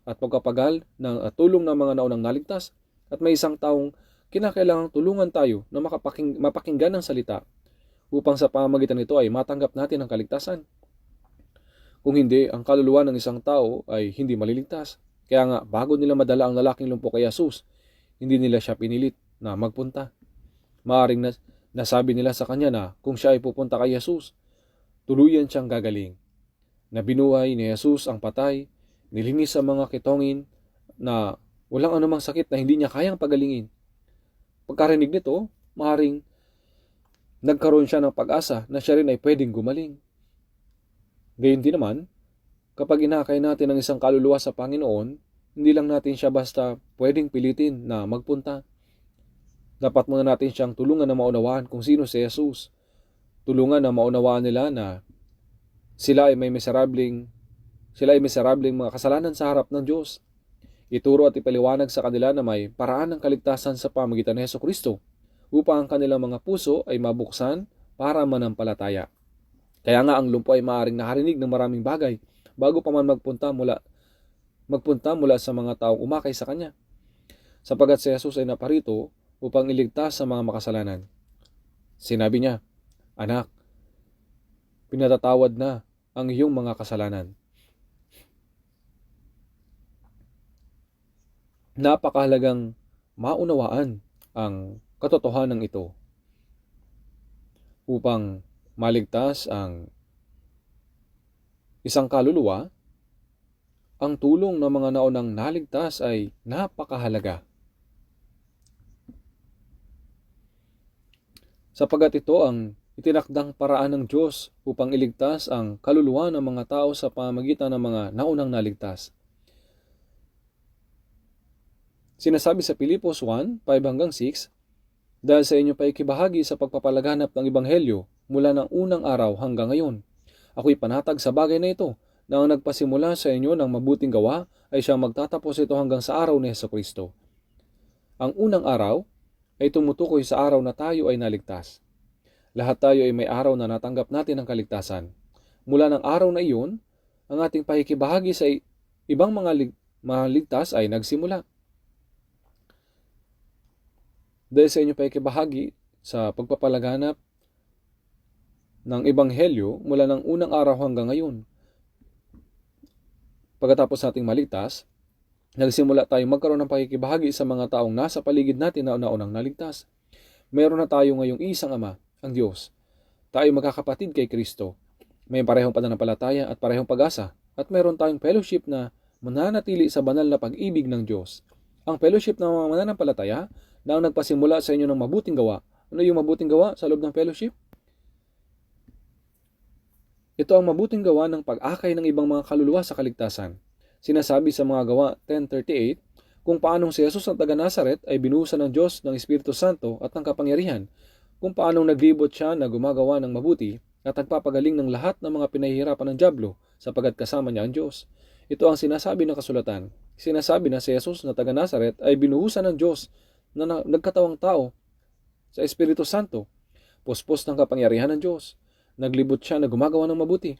S1: at pagpapagal ng tulong ng mga naunang naligtas. At may isang taong kinakailangan tulungan tayo na mapakinggan ng salita upang sa pamamagitan nito ay matanggap natin ang kaligtasan. Kung hindi, ang kaluluwa ng isang tao ay hindi maliligtas. Kaya nga, bago nila madala ang lalaking lumpo kay Jesus, hindi nila siya pinilit na magpunta. Maaring nasabi nila sa kanya na kung siya ay pupunta kay Jesus, tuluyan siyang gagaling. Na binuhay ni Jesus ang patay, nilinis ang mga kitongin na walang anumang sakit na hindi niya kayang pagalingin. Pagkarinig nito, maaring nagkaroon siya ng pag-asa na siya rin ay pwedeng gumaling. Gayon din naman, kapag inakay natin ang isang kaluluwa sa Panginoon, hindi lang natin siya basta pwedeng pilitin na magpunta. Dapat muna natin siyang tulungan na maunawaan kung sino si Jesus. Tulungan na maunawaan nila na sila ay miserableng mga kasalanan sa harap ng Diyos. Ituro at ipaliwanag sa kanila na may paraan ng kaligtasan sa pamamagitan ni Jesucristo upang ang kanilang mga puso ay mabuksan para manampalataya. Kaya nga ang lumpo ay maaaring nakarinig ng maraming bagay bago pa man magpunta mula sa mga taong umakay sa kanya. Sapagat si Jesus ay naparito upang iligtas sa mga makasalanan. Sinabi niya, "Anak, pinatatawad na ang iyong mga kasalanan." Napakahalagang maunawaan ang katotohanan ito upang maligtas ang isang kaluluwa. Ang tulong ng mga naunang naligtas ay napakahalaga. Sapagat ito ang itinakdang paraan ng Diyos upang iligtas ang kaluluwa ng mga tao sa pamamagitan ng mga naunang naligtas. Sinasabi sa Pilipos 1:5-6, "Dahil sa inyo pa ikibahagi sa pagpapalaganap ng Ebanghelyo mula ng unang araw hanggang ngayon, ako'y panatag sa bagay na ito, na ang nagpasimula sa inyo ng mabuting gawa ay siyang magtatapos ito hanggang sa araw ni Jesucristo. Ang unang araw ay tumutukoy sa araw na tayo ay naligtas. Lahat tayo ay may araw na natanggap natin ang kaligtasan. Mula ng araw na iyon, ang ating pakikibahagi sa ibang mga ligtas ay nagsimula. Dahil sa inyong pakikibahagi sa pagpapalaganap ng Ebanghelyo mula ng unang araw hanggang ngayon, pagkatapos nating maligtas, nagsimula tayong magkaroon ng pakikibahagi sa mga taong nasa paligid natin na una-unang naligtas. Meron na tayo ngayong isang Ama, ang Diyos. Tayo magkakapatid kay Kristo. May parehong pananampalataya at parehong pag-asa. At meron tayong fellowship na mananatili sa banal na pag-ibig ng Diyos. Ang fellowship ng mga mananampalataya na ang nagpasimula sa inyo ng mabuting gawa. Ano yung mabuting gawa sa loob ng fellowship? Ito ang mabuting gawa ng pag-akay ng ibang mga kaluluwa sa kaligtasan. Sinasabi sa mga gawa 10:38 kung paanong si Jesus ng taga-Nazaret ay binuhusan ng Diyos ng Espiritu Santo at ng kapangyarihan, kung paanong naglibot siya na gumagawa ng mabuti at nagpapagaling ng lahat ng mga pinahihirapan ng dyablo sapagkat kasama niya ang Diyos. Ito ang sinasabi ng kasulatan. Sinasabi na si Jesus na taga-Nazaret ay binuhusan ng Diyos na nagkatawang tao sa Espiritu Santo, puspos ng kapangyarihan ng Diyos. Naglibot siya na gumagawa ng mabuti.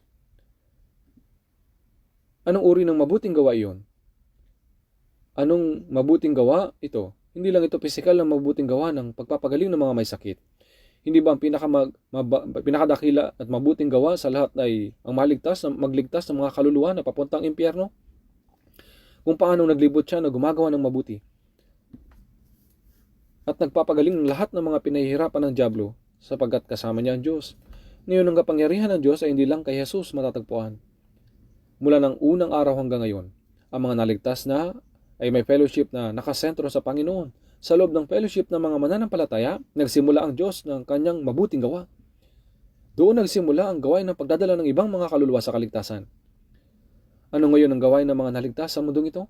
S1: Anong uri ng mabuting gawa iyon? Anong mabuting gawa ito? Hindi lang ito pisikal na mabuting gawa ng pagpapagaling ng mga may sakit. Hindi ba ang pinakadakila at mabuting gawa sa lahat ay ang magligtas ng mga kaluluwa na papuntang impyerno? Kung paano naglibot siya na gumagawa ng mabuti at nagpapagaling ng lahat ng mga pinahihirapan ng dyablo sapagkat kasama niya ang Diyos. Ngayon ang kapangyarihan ng Diyos ay hindi lang kay Jesus matatagpuan. Mula ng unang araw hanggang ngayon, ang mga naligtas na ay may fellowship na nakasentro sa Panginoon. Sa loob ng fellowship ng mga mananampalataya, nagsimula ang Diyos ng kanyang mabuting gawa. Doon nagsimula ang gawain ng pagdadala ng ibang mga kaluluwa sa kaligtasan. Ano ngayon ang gawain ng mga naligtas sa mundong ito?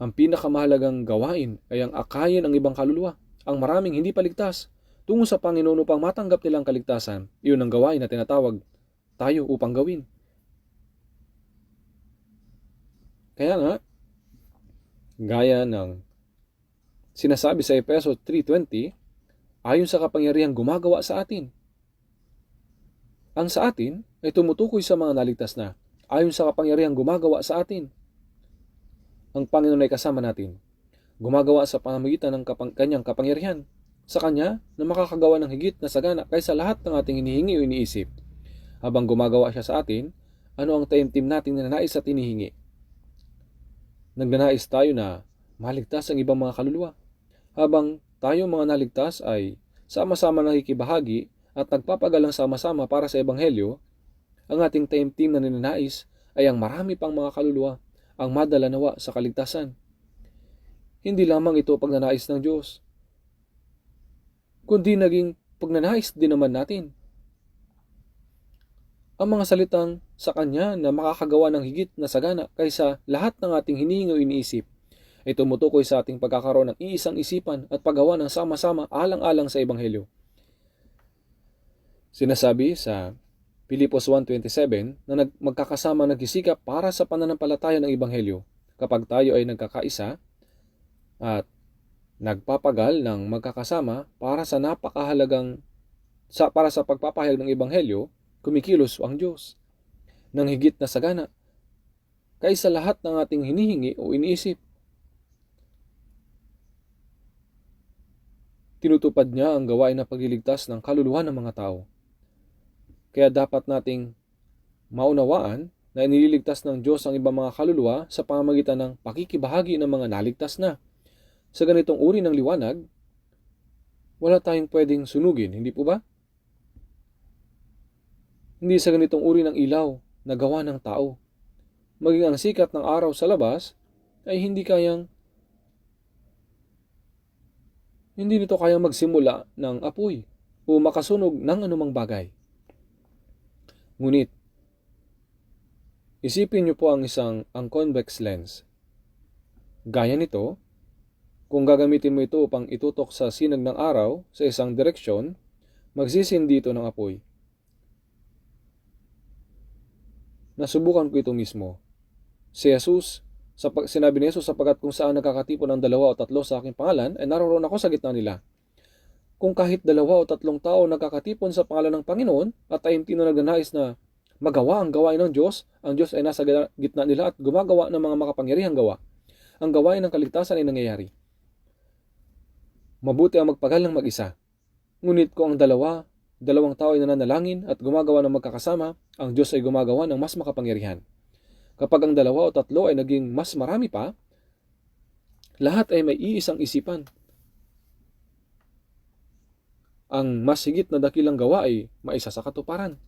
S1: Ang pinakamahalagang gawain ay ang akayin ang ibang kaluluwa, ang maraming hindi paligtas, tungo sa Panginoon upang matanggap nilang kaligtasan. Iyon ang gawain na tinatawag tayo upang gawin. Kaya nga, gaya ng sinasabi sa Efeso 3:20, ayon sa kapangyarihang gumagawa sa atin. Ang sa atin ay tumutukoy sa mga naligtas na, ayon sa kapangyarihang gumagawa sa atin. Ang Panginoon ay kasama natin, gumagawa sa pamamagitan ng kanyang kapangyarihan, sa Kanya na makakagawa ng higit na sagana kaysa lahat ng ating hinihingi o iniisip. Habang gumagawa siya sa atin, ano ang taimtim nating nananais at hinihingi? Nagnanais tayo na maligtas ang ibang mga kaluluwa. Habang tayo mga naligtas ay sama-sama nakikibahagi at nagpapagalang sama-sama para sa Ebanghelyo, ang ating taimtim na ninanais ay ang marami pang mga kaluluwa ang madala nawa sa kaligtasan. Hindi lamang ito pagnanais ng Diyos, kundi naging pagnanais din naman natin. Ang mga salitang sa Kanya na makakagawa ng higit na sagana kaysa lahat ng ating hinihingi o iniisip ay tumutukoy sa ating pagkakaroon ng iisang isipan at paggawa ng sama-sama alang-alang sa Ebanghelyo. Sinasabi sa Pilipos 1:27 na magkakasama nagsisikap para sa pananampalataya ng Ebanghelyo kapag tayo ay nagkakaisa at nagpapagal ng magkakasama para sa pagpapahayag ng Ebanghelyo, kumikilos ang Diyos ng higit na sagana kaysa lahat ng ating hinihingi o iniisip. Tinutupad niya ang gawain na pagliligtas ng kaluluwa ng mga tao. Kaya dapat nating maunawaan na iniligtas ng Diyos ang ibang mga kaluluwa sa pamamagitan ng pakikibahagi ng mga naligtas na. Sa ganitong uri ng liwanag, wala tayong pwedeng sunugin, hindi po ba? Hindi sa ganitong uri ng ilaw na gawa ng tao. Maging ang sikat ng araw sa labas ay hindi nito kayang magsimula ng apoy o makasunog ng anumang bagay. Ngunit, isipin niyo po ang convex lens. Gaya nito, kung gagamitin mo ito upang itutok sa sinag ng araw sa isang direksyon, magsisindi ito ng apoy. Nasubukan ko ito mismo. Si Jesus, Sinabi ni Jesus, sapagkat kung saan nakakatipon ng 2 o 3 sa aking pangalan, ay naroon ako sa gitna nila. Kung kahit 2 o 3 tao nakakatipon sa pangalan ng Panginoon at ay hindi na nagnanais na magawa ang gawain ng Diyos, ang Diyos ay nasa gitna nila at gumagawa ng mga makapangyarihang gawa. Ang gawain ng kaligtasan ay nangyayari. Mabuti ang magpagal ng mag-isa. Ngunit kung ang dalawang tao ay nananalangin at gumagawa ng magkakasama, ang Diyos ay gumagawa ng mas makapangyarihan. Kapag ang 2 o 3 ay naging mas marami pa, lahat ay may iisang isipan. Ang mas higit na dakilang gawa ay maisa sa katuparan.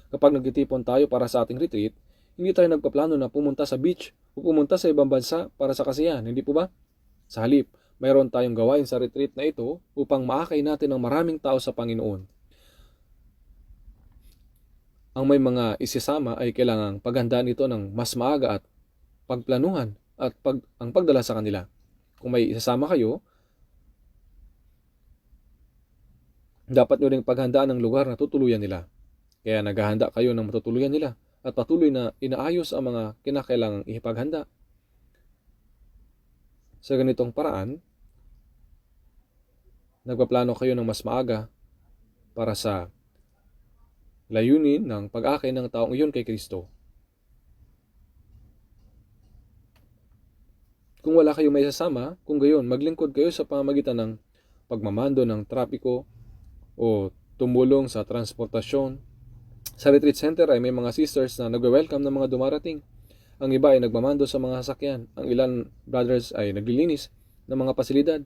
S1: Kapag nagtitipon tayo para sa ating retreat, hindi tayo nagpaplano na pumunta sa beach o pumunta sa ibang bansa para sa kasiyahan, hindi po ba? Sa halip, mayroon tayong gawain sa retreat na ito upang maakay natin ng maraming tao sa Panginoon. Ang may mga isisama ay kailangang paghandaan ito ng mas maaga at pagplanuhan at ang pagdala sa kanila. Kung may isasama kayo, dapat nyo rin paghandaan ng lugar na tutuluyan nila. Kaya naghahanda kayo ng matutuluyan nila at patuloy na inaayos ang mga kinakailangang ipaghanda. Sa ganitong paraan, nagpaplano kayo ng mas maaga para sa layunin ng pag-akay ng taong iyon kay Kristo. Kung wala kayong may sasama, kung gayon, maglingkod kayo sa pamamagitan ng pagmamando ng trapiko o tumulong sa transportasyon. Sa retreat center ay may mga sisters na nagwe-welcome ng mga dumarating. Ang iba ay nagmamando sa mga sasakyan. Ang ilan brothers ay naglilinis ng mga pasilidad.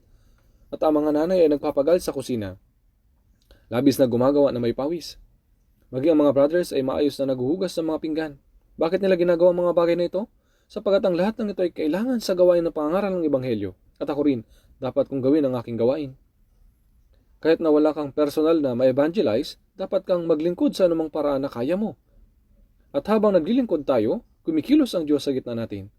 S1: At ang mga nanay ay nagpapagal sa kusina. Labis na gumagawa na may pawis. Maging ang mga brothers ay maayos na naghuhugas ng mga pinggan. Bakit nila ginagawa ang mga bagay na ito? Sapagkat ang lahat ng ito ay kailangan sa gawain ng pangangaral ng Ebanghelyo. At ako rin, dapat kong gawin ang aking gawain. Kahit na wala kang personal na ma-evangelize, dapat kang maglingkod sa anumang paraan na kaya mo. At habang naglilingkod tayo, kumikilos ang Diyos sa gitna natin.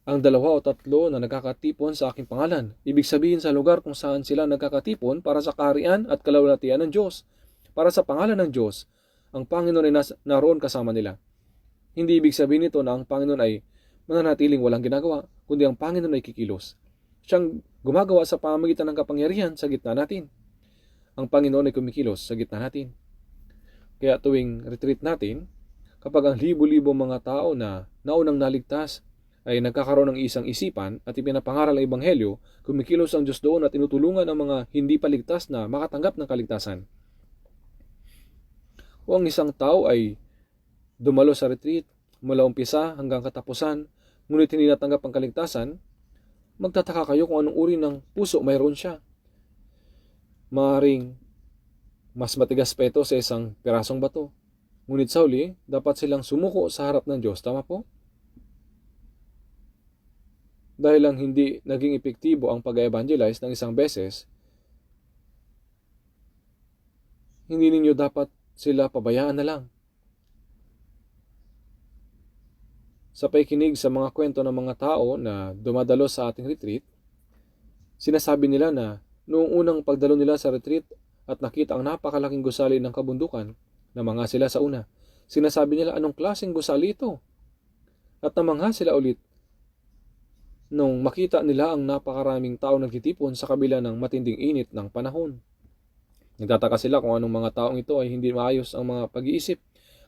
S1: Ang 2 o 3 na nagkakatipon sa aking pangalan. Ibig sabihin sa lugar kung saan sila nagkakatipon para sa kaharian at kalawalatian ng Diyos. Para sa pangalan ng Diyos, ang Panginoon ay naroon kasama nila. Hindi ibig sabihin nito na ang Panginoon ay mananatiling walang ginagawa, kundi ang Panginoon ay kikilos. Siyang gumagawa sa pamamagitan ng kapangyarihan sa gitna natin. Ang Panginoon ay kumikilos sa gitna natin. Kaya tuwing retreat natin, kapag ang libo-libo mga tao na naunang naligtas ay nagkakaroon ng isang isipan at ipinapangaral ang Ebanghelyo, kumikilos ang Diyos doon at tinutulungan ang mga hindi paligtas na makatanggap ng kaligtasan. O ang isang tao ay dumalo sa retreat mula umpisa hanggang katapusan, ngunit hindi natanggap ang kaligtasan, magtataka kayo kung anong uri ng puso mayroon siya. Maaaring mas matigas pa ito sa isang pirasong bato. Ngunit sa huli, dapat silang sumuko sa harap ng Diyos. Tama po? Dahil lang hindi naging epektibo ang pag-evangelize ng isang beses, hindi ninyo dapat sila pabayaan na lang. Sa pakikinig sa mga kwento ng mga tao na dumadalo sa ating retreat, sinasabi nila na noong unang pagdalo nila sa retreat at nakita ang napakalaking gusali ng kabundukan, namangha sila sa una. Sinasabi nila, anong klaseng gusali ito? At namangha sila ulit nung makita nila ang napakaraming tao nagtitipon sa kabila ng matinding init ng panahon. Nagtataka sila kung anong mga taong ito ay hindi maayos ang mga pag-iisip.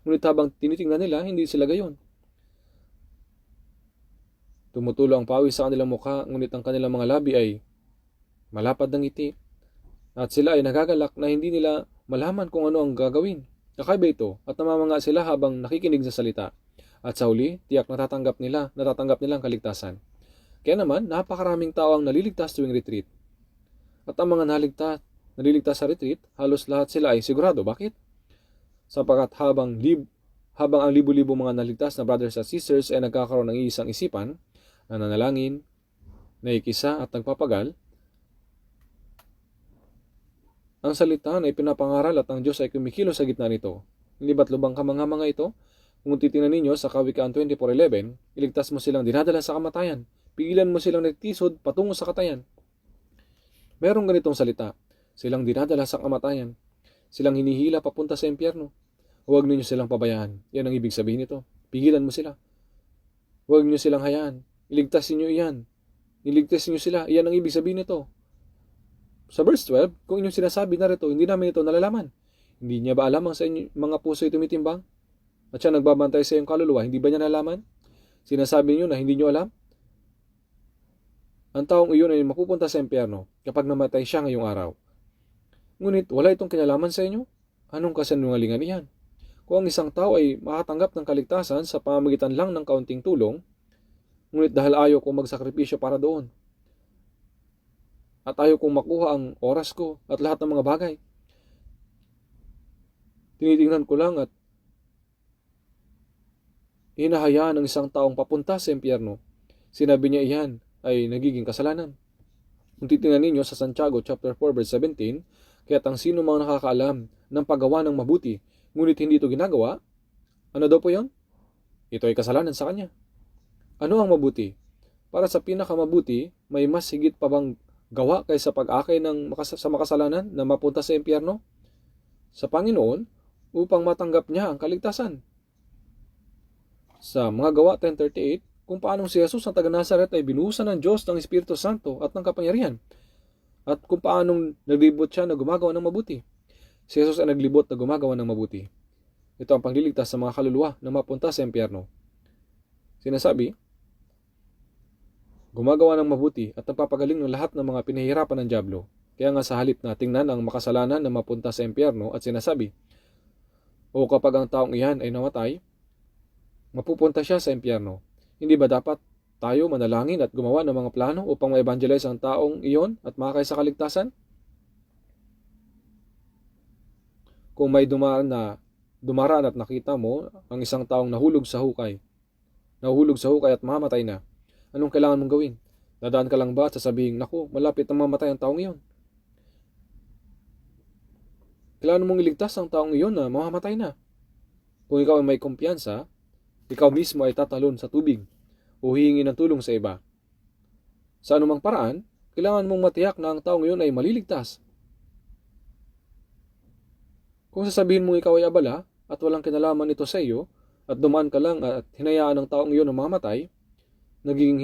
S1: Ngunit habang tinitingnan nila, hindi sila gayon. Tumutulo ang pawis sa kanilang mukha, ngunit ang kanilang mga labi ay malapad ng ngiti. At sila ay nagagalak na hindi nila malaman kung ano ang gagawin. Kakaiba ito at namamanga sila habang nakikinig sa salita. At sa huli, tiyak natatanggap nila ang kaligtasan. Kaya naman, napakaraming tao ang naliligtas tuwing retreat. At ang mga naliligtas sa retreat, halos lahat sila ay sigurado. Bakit? Sapagkat habang ang libo-libo mga naligtas na brothers at sisters ay nagkakaroon ng isang isipan, nananalangin, naikisa at nagpapagal, ang salita ay pinapangaral at ang Diyos ay kumikilos sa gitna nito. Hindi ba't lubang kamangha-manga ito? Kung titingnan ninyo sa Kawikaan 24:11, iligtas mo silang dinadala sa kamatayan. Pigilan mo silang nagtisod patungo sa katayan. Merong ganitong salita, silang dinadala sa kamatayan. Silang hinihila papunta sa impyerno. Huwag ninyo silang pabayaan. Yan ang ibig sabihin nito. Pigilan mo sila. Huwag niyo silang hayaan. Iligtas niyo iyan. Iligtas niyo sila. Iyan ang ibig sabihin nito. Sa verse 12, kung inyong sinasabi narito, hindi namin ito nalalaman. Hindi niya ba alam ang sa inyo, mga puso'y tumitimbang? At siya nagbabantay sa iyong kaluluwa, hindi ba niya nalaman? Sinasabi niyo na hindi niyo alam? Ang taong iyon ay mapupunta sa impyerno kapag namatay siya ngayong araw. Ngunit wala itong kinalaman sa inyo? Anong kasanungalingan iyan? Kung ang isang tao ay makatanggap ng kaligtasan sa pamamagitan lang ng kaunting tulong, ngunit dahil ayaw kong magsakripisyo para doon, at ayaw kong makuha ang oras ko at lahat ng mga bagay, tinitingnan ko lang at hinahayaan ng isang taong papunta sa impyerno, sinabi niya iyan ay nagiging kasalanan. Kung titingnan ninyo sa Santiago chapter 4 verse 17, kaya't ang sino mang nakakaalam ng paggawa ng mabuti, ngunit hindi ito ginagawa, ano daw po yon? Ito ay kasalanan sa kanya. Ano ang mabuti? Para sa pinakamabuti, may mas higit pa bang gawa kaysa pag-akay sa makasalanan na mapunta sa impyerno? Sa Panginoon, upang matanggap niya ang kaligtasan. Sa mga gawa 10:38, kung paanong si Jesus ang taga-Nazaret ay binuhusan ng Diyos ng Espiritu Santo at ng kapangyarihan, at kung paanong naglibot siya na gumagawa ng mabuti. Si Jesus ay naglibot na gumagawa ng mabuti. Ito ang pagliligtas sa mga kaluluwa na mapunta sa impyerno. Sinasabi, gumagawa ng mabuti at nagpapagaling ng lahat ng mga pinahihirapan ng dyablo. Kaya nga sa halip na tingnan ang makasalanan na mapunta sa impyerno at sinasabi, o kapag ang taong iyan ay namatay, mapupunta siya sa impyerno. Hindi ba dapat tayo manalangin at gumawa ng mga plano upang ma-evangelize ang taong iyon at makakay sa kaligtasan? Kung may dumaraan at nakita mo ang isang taong nahulog sa hukay at mamatay na, anong kailangan mong gawin? Dadaan ka lang ba at sasabihin, naku, malapit na mamatay ang taong iyon? Kailangan mong iligtas ang taong iyon na mamamatay na. Kung ikaw ay may kumpiyansa, ikaw mismo ay tatalon sa tubig o hihingi ng tulong sa iba. Sa anumang paraan, kailangan mong matiyak na ang taong iyon ay maliligtas. Kung sasabihin mong ikaw ay abala at walang kinalaman ito sa iyo at dumaan ka lang at hinayaan ng taong iyon na mamamatay, nagiging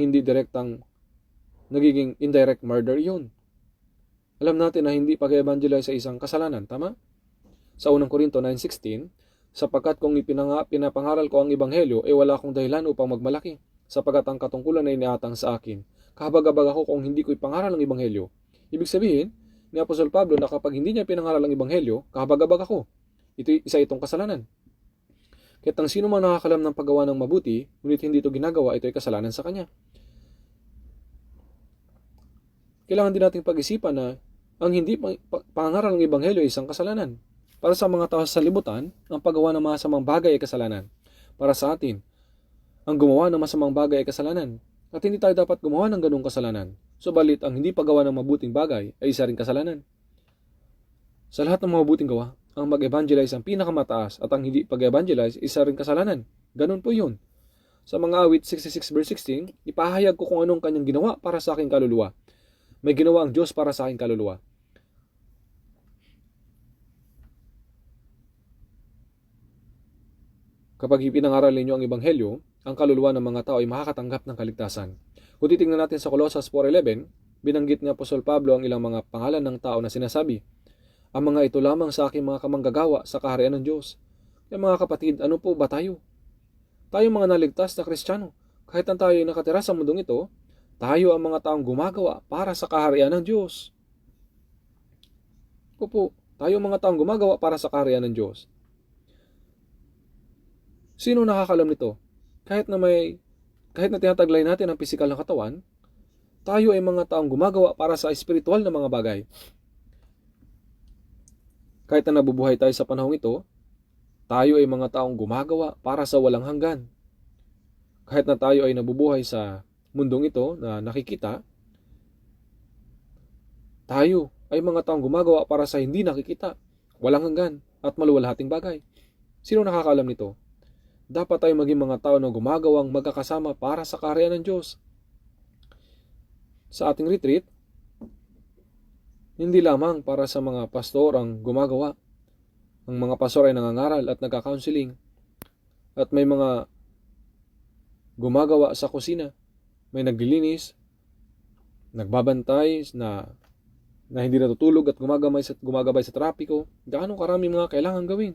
S1: indirect murder yun. Alam natin na hindi pag-evangelize sa isang kasalanan, tama? Sa 1 Corinto 9:16, sapagkat kung pinapangaral ko ang ebanghelyo, wala akong dahilan upang magmalaki, sapagkat ang katungkulan ay iniatang sa akin. Kahabag-habag ako kung hindi ko ipangaral ang ebanghelyo. Ibig sabihin, ni Apostol Pablo na kapag hindi niya pinangaral ang ebanghelyo, kahabag-habag ako. Isa itong kasalanan. Kaya't ang sino man nakakalam ng paggawa ng mabuti, ngunit hindi ito ginagawa, ito ay kasalanan sa kanya. Kailangan din nating pag-isipan na ang hindi pangaral ng ebanghelyo ay isang kasalanan. Para sa mga tao sa libutan, ang paggawa ng masamang bagay ay kasalanan. Para sa atin, ang gumawa ng masamang bagay ay kasalanan. At hindi tayo dapat gumawa ng ganung kasalanan. Subalit, ang hindi paggawa ng mabuting bagay ay isa ring kasalanan. Sa lahat ng mga mabuting gawa, ang mag-evangelize ang pinakamataas at ang hindi pag-evangelize isa ring kasalanan. Ganun po yun. Sa mga awit 66 verse 16, ipahayag ko kung anong kanyang ginawa para sa aking kaluluwa. May ginawa ang Diyos para sa aking kaluluwa. Kapag ipinangaral ninyo ang ebanghelyo, ang kaluluwa ng mga tao ay makakatanggap ng kaligtasan. Kung titingnan natin sa Colossus 4:11, binanggit ni Apostol Pablo ang ilang mga pangalan ng tao na sinasabi, ang mga ito lamang sa aking mga kamanggagawa sa kaharian ng Diyos. Kaya mga kapatid, ano po ba tayo? Tayo mga naligtas na Kristiyano. Kahit ang tayo ay nakatira sa mundong ito, tayo ang mga taong gumagawa para sa kaharian ng Diyos. Opo, tayo ang mga taong gumagawa para sa kaharian ng Diyos. Sino nakakalam nito? Kahit na tinataglay natin ang pisikal na katawan, tayo ay mga taong gumagawa para sa espiritual na mga bagay. Kahit na nabubuhay tayo sa panahong ito, tayo ay mga taong gumagawa para sa walang hanggan. Kahit na tayo ay nabubuhay sa mundong ito na nakikita, tayo ay mga taong gumagawa para sa hindi nakikita, walang hanggan, at maluwalhating bagay. Sino nakakalam nito? Dapat tayo maging mga tao na gumagawang magkakasama para sa kaharian ng Diyos. Sa ating retreat, hindi lamang para sa mga pastor ang gumagawa. Ang mga pastor ay nangangaral at nagka-counseling. At may mga gumagawa sa kusina, may naglilinis, nagbabantay na hindi natutulog at gumagabay sa trapiko. Gaano karami mga kailangan gawin.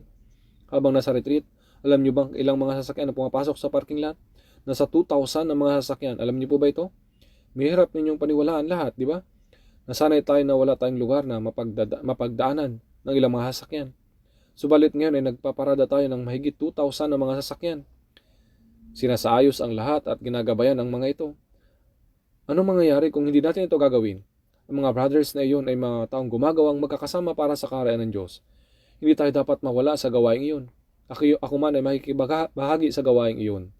S1: Habang nasa retreat, alam nyo bang ilang mga sasakyan na pumapasok sa parking lot? Nasa 2,000 na mga sasakyan. Alam nyo po ba ito? Mahirap ninyong paniwalaan lahat, di ba? Nasanay tayo na wala tayong lugar na mapagdaanan ng ilang mga sasakyan. Subalit ngayon ay nagpaparada tayo ng mahigit 2,000 na mga sasakyan. Sinasaayos ang lahat at ginagabayan ang mga ito. Anong mangyayari kung hindi natin ito gagawin? Ang mga brothers na iyon ay mga taong gumagawang magkakasama para sa karayaan ng Diyos. Hindi tayo dapat mawala sa gawaing iyon. Ako man ay makikibahagi sa gawaing iyon.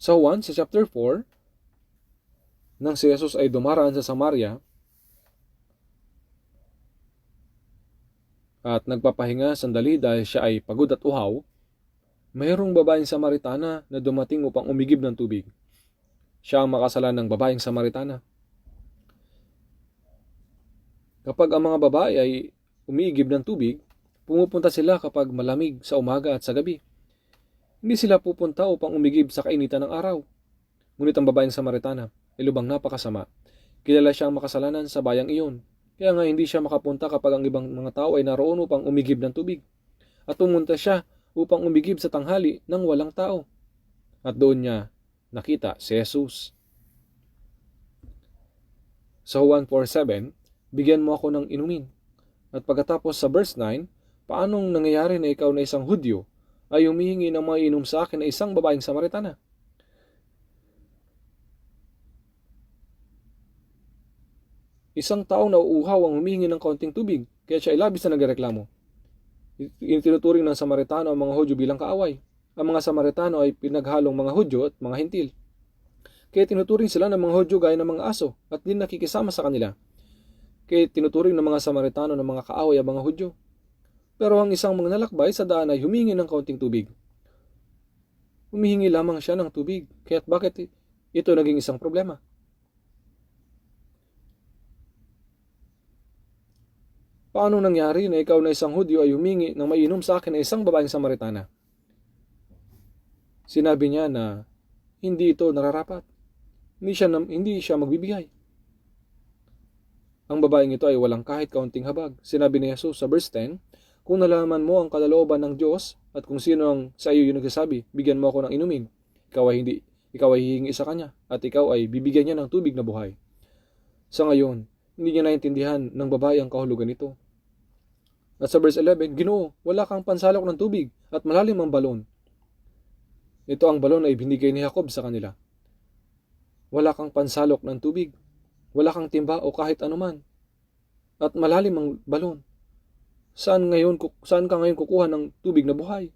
S1: Sa Juan, sa chapter 4, nang si Jesus ay dumaraan sa Samaria at nagpapahinga sandali dahil siya ay pagod at uhaw, mayroong babaeng Samaritana na dumating upang umigib ng tubig. Siya ang makasalan ng babaeng Samaritana. Kapag ang mga babae ay umiigib ng tubig, pumupunta sila kapag malamig sa umaga at sa gabi. Hindi sila pupunta upang umigib sa kainitan ng araw. Ngunit ang babaeng Samaritana ay lubang napakasama. Kilala siyang makasalanan sa bayang iyon. Kaya nga hindi siya makapunta kapag ang ibang mga tao ay naroon upang umigib ng tubig. At pumunta siya upang umigib sa tanghali ng walang tao. At doon niya nakita si Jesus. Sa Juan 4:7, bigyan mo ako ng inumin. At pagkatapos sa verse 9, paanong nangyayari na ikaw na isang Hudyo ay humihingi ng maiinom sa akin na isang babaeng Samaritana? Isang taong nauuhaw ang humihingi ng kaunting tubig, kaya siya ay labis na nagreklamo. Itinuturing ng Samaritano ang mga Hudyo bilang kaaway. Ang mga Samaritano ay pinaghalong mga Hudyo at mga Hintil. Kaya tinuturing sila ng mga Hudyo gaya ng mga aso at din nakikisama sa kanila. Kaya tinuturing ng mga Samaritano ng mga kaaway ang mga Hudyo. Pero ang isang manlalakbay sa daan ay humingi ng kaunting tubig. Humihingi lamang siya ng tubig. Kaya't bakit ito naging isang problema? Paano nangyari na ikaw na isang Hudyo ay humingi ng maiinom sa akin na isang babaeng Samaritana? Sinabi niya na hindi ito nararapat. Hindi siya magbibigay. Ang babaeng ito ay walang kahit kaunting habag. Sinabi ni Jesus sa verse 10, kung nalaman mo ang kalooban ng Diyos at kung sino ang sa iyo yung nagsasabi, bigyan mo ako ng inumin, ikaw ay hihingi sa kanya at ikaw ay bibigyan niya ng tubig na buhay. Sa ngayon, hindi niya naintindihan ng babae ang kahulugan nito. At sa verse 11, Ginoo, wala kang pansalok ng tubig at malalim ang balon. Ito ang balon ay binigay ni Jacob sa kanila. Wala kang pansalok ng tubig, wala kang timba o kahit anuman, at malalim ang balon. Saan ka ngayon kukuha ng tubig na buhay?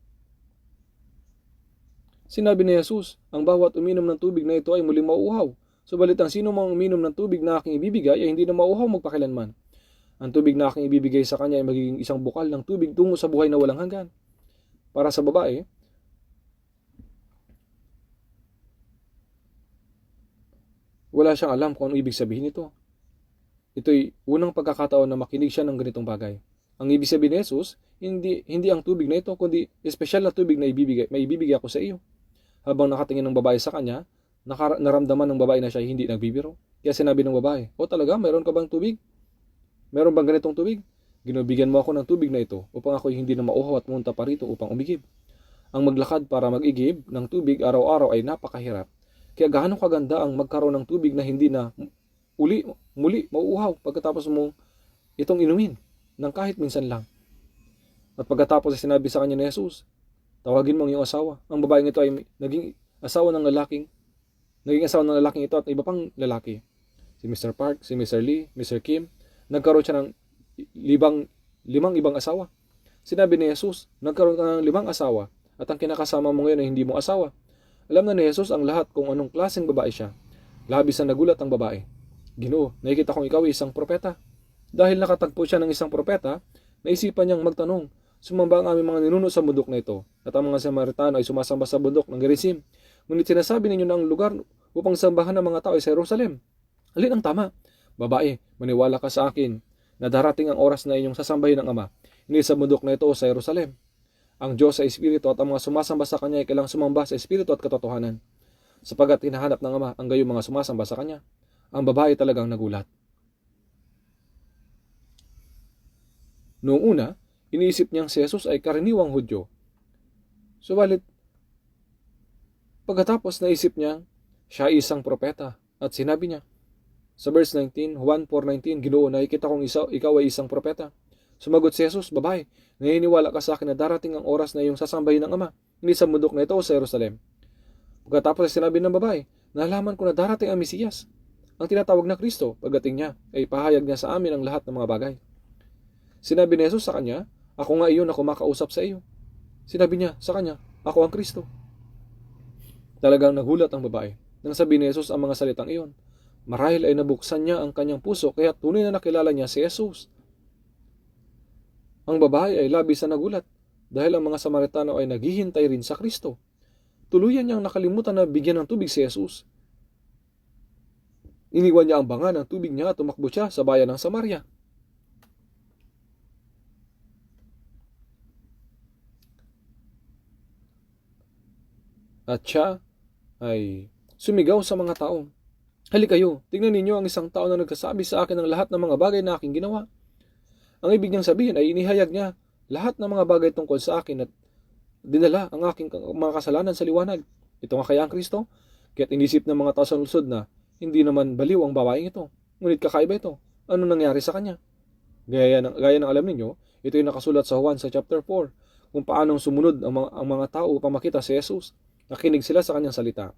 S1: Sinabi ni Jesus, ang bawat uminom ng tubig na ito ay muling mauuhaw. Subalit ang sino mang uminom ng tubig na aking ibibigay ay hindi na mauuhaw magpakilanman. Ang tubig na aking ibibigay sa kanya ay magiging isang bukal ng tubig tungo sa buhay na walang hanggan. Para sa babae, wala siyang alam kung ano ibig sabihin nito. Ito'y unang pagkakataon na makinig siya ng ganitong bagay. Ang ibig sabihin ni Jesus, hindi ang tubig na ito, kundi espesyal na tubig na ibibigay ako sa iyo. Habang nakatingin ng babae sa kanya, naramdaman ng babae na siya hindi nagbibiro. Kaya sinabi ng babae, o talaga, mayroon ka bang tubig? Meron bang ganitong tubig? Ginubigyan mo ako ng tubig na ito upang ako hindi na mauhaw at munta pa rito upang umigib. Ang maglakad para mag-igib ng tubig araw-araw ay napakahirap. Kaya gaano kaganda ang magkaroon ng tubig na hindi na muli mauuhaw pagkatapos mo itong inumin ng kahit minsan lang. At pagkatapos ay sinabi sa kanya ni Jesus, tawagin mo ang iyong asawa. Ang babaeng ito ay naging asawa ng lalaking ito at iba pang lalaki. Si Mr. Park, si Mr. Lee, Mr. Kim, nagkaroon siya ng limang ibang asawa. Sinabi ni Jesus, nagkaroon ka ng 5 asawa at ang kinakasama mo ngayon ay hindi mo asawa. Alam na ni Jesus ang lahat kung anong klaseng babae siya. Labis na nagulat ang babae. Ginoo, nakikita kong ikaw ay isang propeta. Dahil nakatagpo siya ng isang propeta, naisipan niyang magtanong, sumamba ang aming mga ninuno sa bundok na ito, at ang mga Samaritano ay sumasamba sa bundok ng Gerizim. Ngunit sinasabi ninyo na ang lugar upang sambahan ng mga tao ay sa Jerusalem. Alin ang tama? Babae, maniwala ka sa akin na darating ang oras na inyong sasambahin ng Ama, hindi sa bundok na ito o sa Jerusalem. Ang Diyos ay Espiritu at ang mga sumasamba sa Kanya ay kailangang sumamba sa Espiritu at katotohanan. Sapagat hinahanap ng Ama ang gayong mga sumasamba sa Kanya. Ang babae talagang nagulat. Noong una, iniisip niyang si Jesus ay karaniwang Hudyo. Subalit, pagkatapos naisip niya, siya ay isang propeta at sinabi niya, sa verse 19, Juan 4:19, Ginoo, nakikita kong ikaw ay isang propeta. Sumagot si Jesus, babae, naniniwala ka sa akin na darating ang oras na iyong sasambahin ng Ama, hindi sa bundok na ito o sa Jerusalem. Pagkatapos sinabi ng babae, nalaman ko na darating ang Mesiyas, ang tinatawag na Kristo. Pagdating niya, ay pahayag niya sa amin ang lahat ng mga bagay. Sinabi ni Jesus sa kanya, ako nga iyon na kumakausap sa iyo. Sinabi niya sa kanya, ako ang Kristo. Talagang nagulat ang babae nang sabi ni Jesus ang mga salitang iyon. Marahil ay nabuksan niya ang kanyang puso kaya tunay na nakilala niya si Jesus. Ang babae ay labis na nagulat dahil ang mga Samaritano ay naghihintay rin sa Kristo. Tuluyan niyang nakalimutan na bigyan ng tubig si Jesus. Iniwan niya ang banga ng tubig niya at tumakbo siya sa bayan ng Samaria. At siya ay sumigaw sa mga tao. Halika kayo, tingnan ninyo ang isang tao na nagsasabi sa akin ng lahat ng mga bagay na aking ginawa. Ang ibig niyang sabihin ay inihayag niya lahat ng mga bagay tungkol sa akin at dinala ang aking mga kasalanan sa liwanag. Ito nga kaya ang Kristo? Kaya't inisip ng mga tao sa lungsod na hindi naman baliw ang babaeng ito. Ngunit kakaiba ito. Ano nangyari sa kanya? Gaya ng alam ninyo, ito yung nakasulat sa Juan sa chapter 4 kung paanong sumunod ang mga tao upang makita si Jesus. Nakinig sila sa kanyang salita.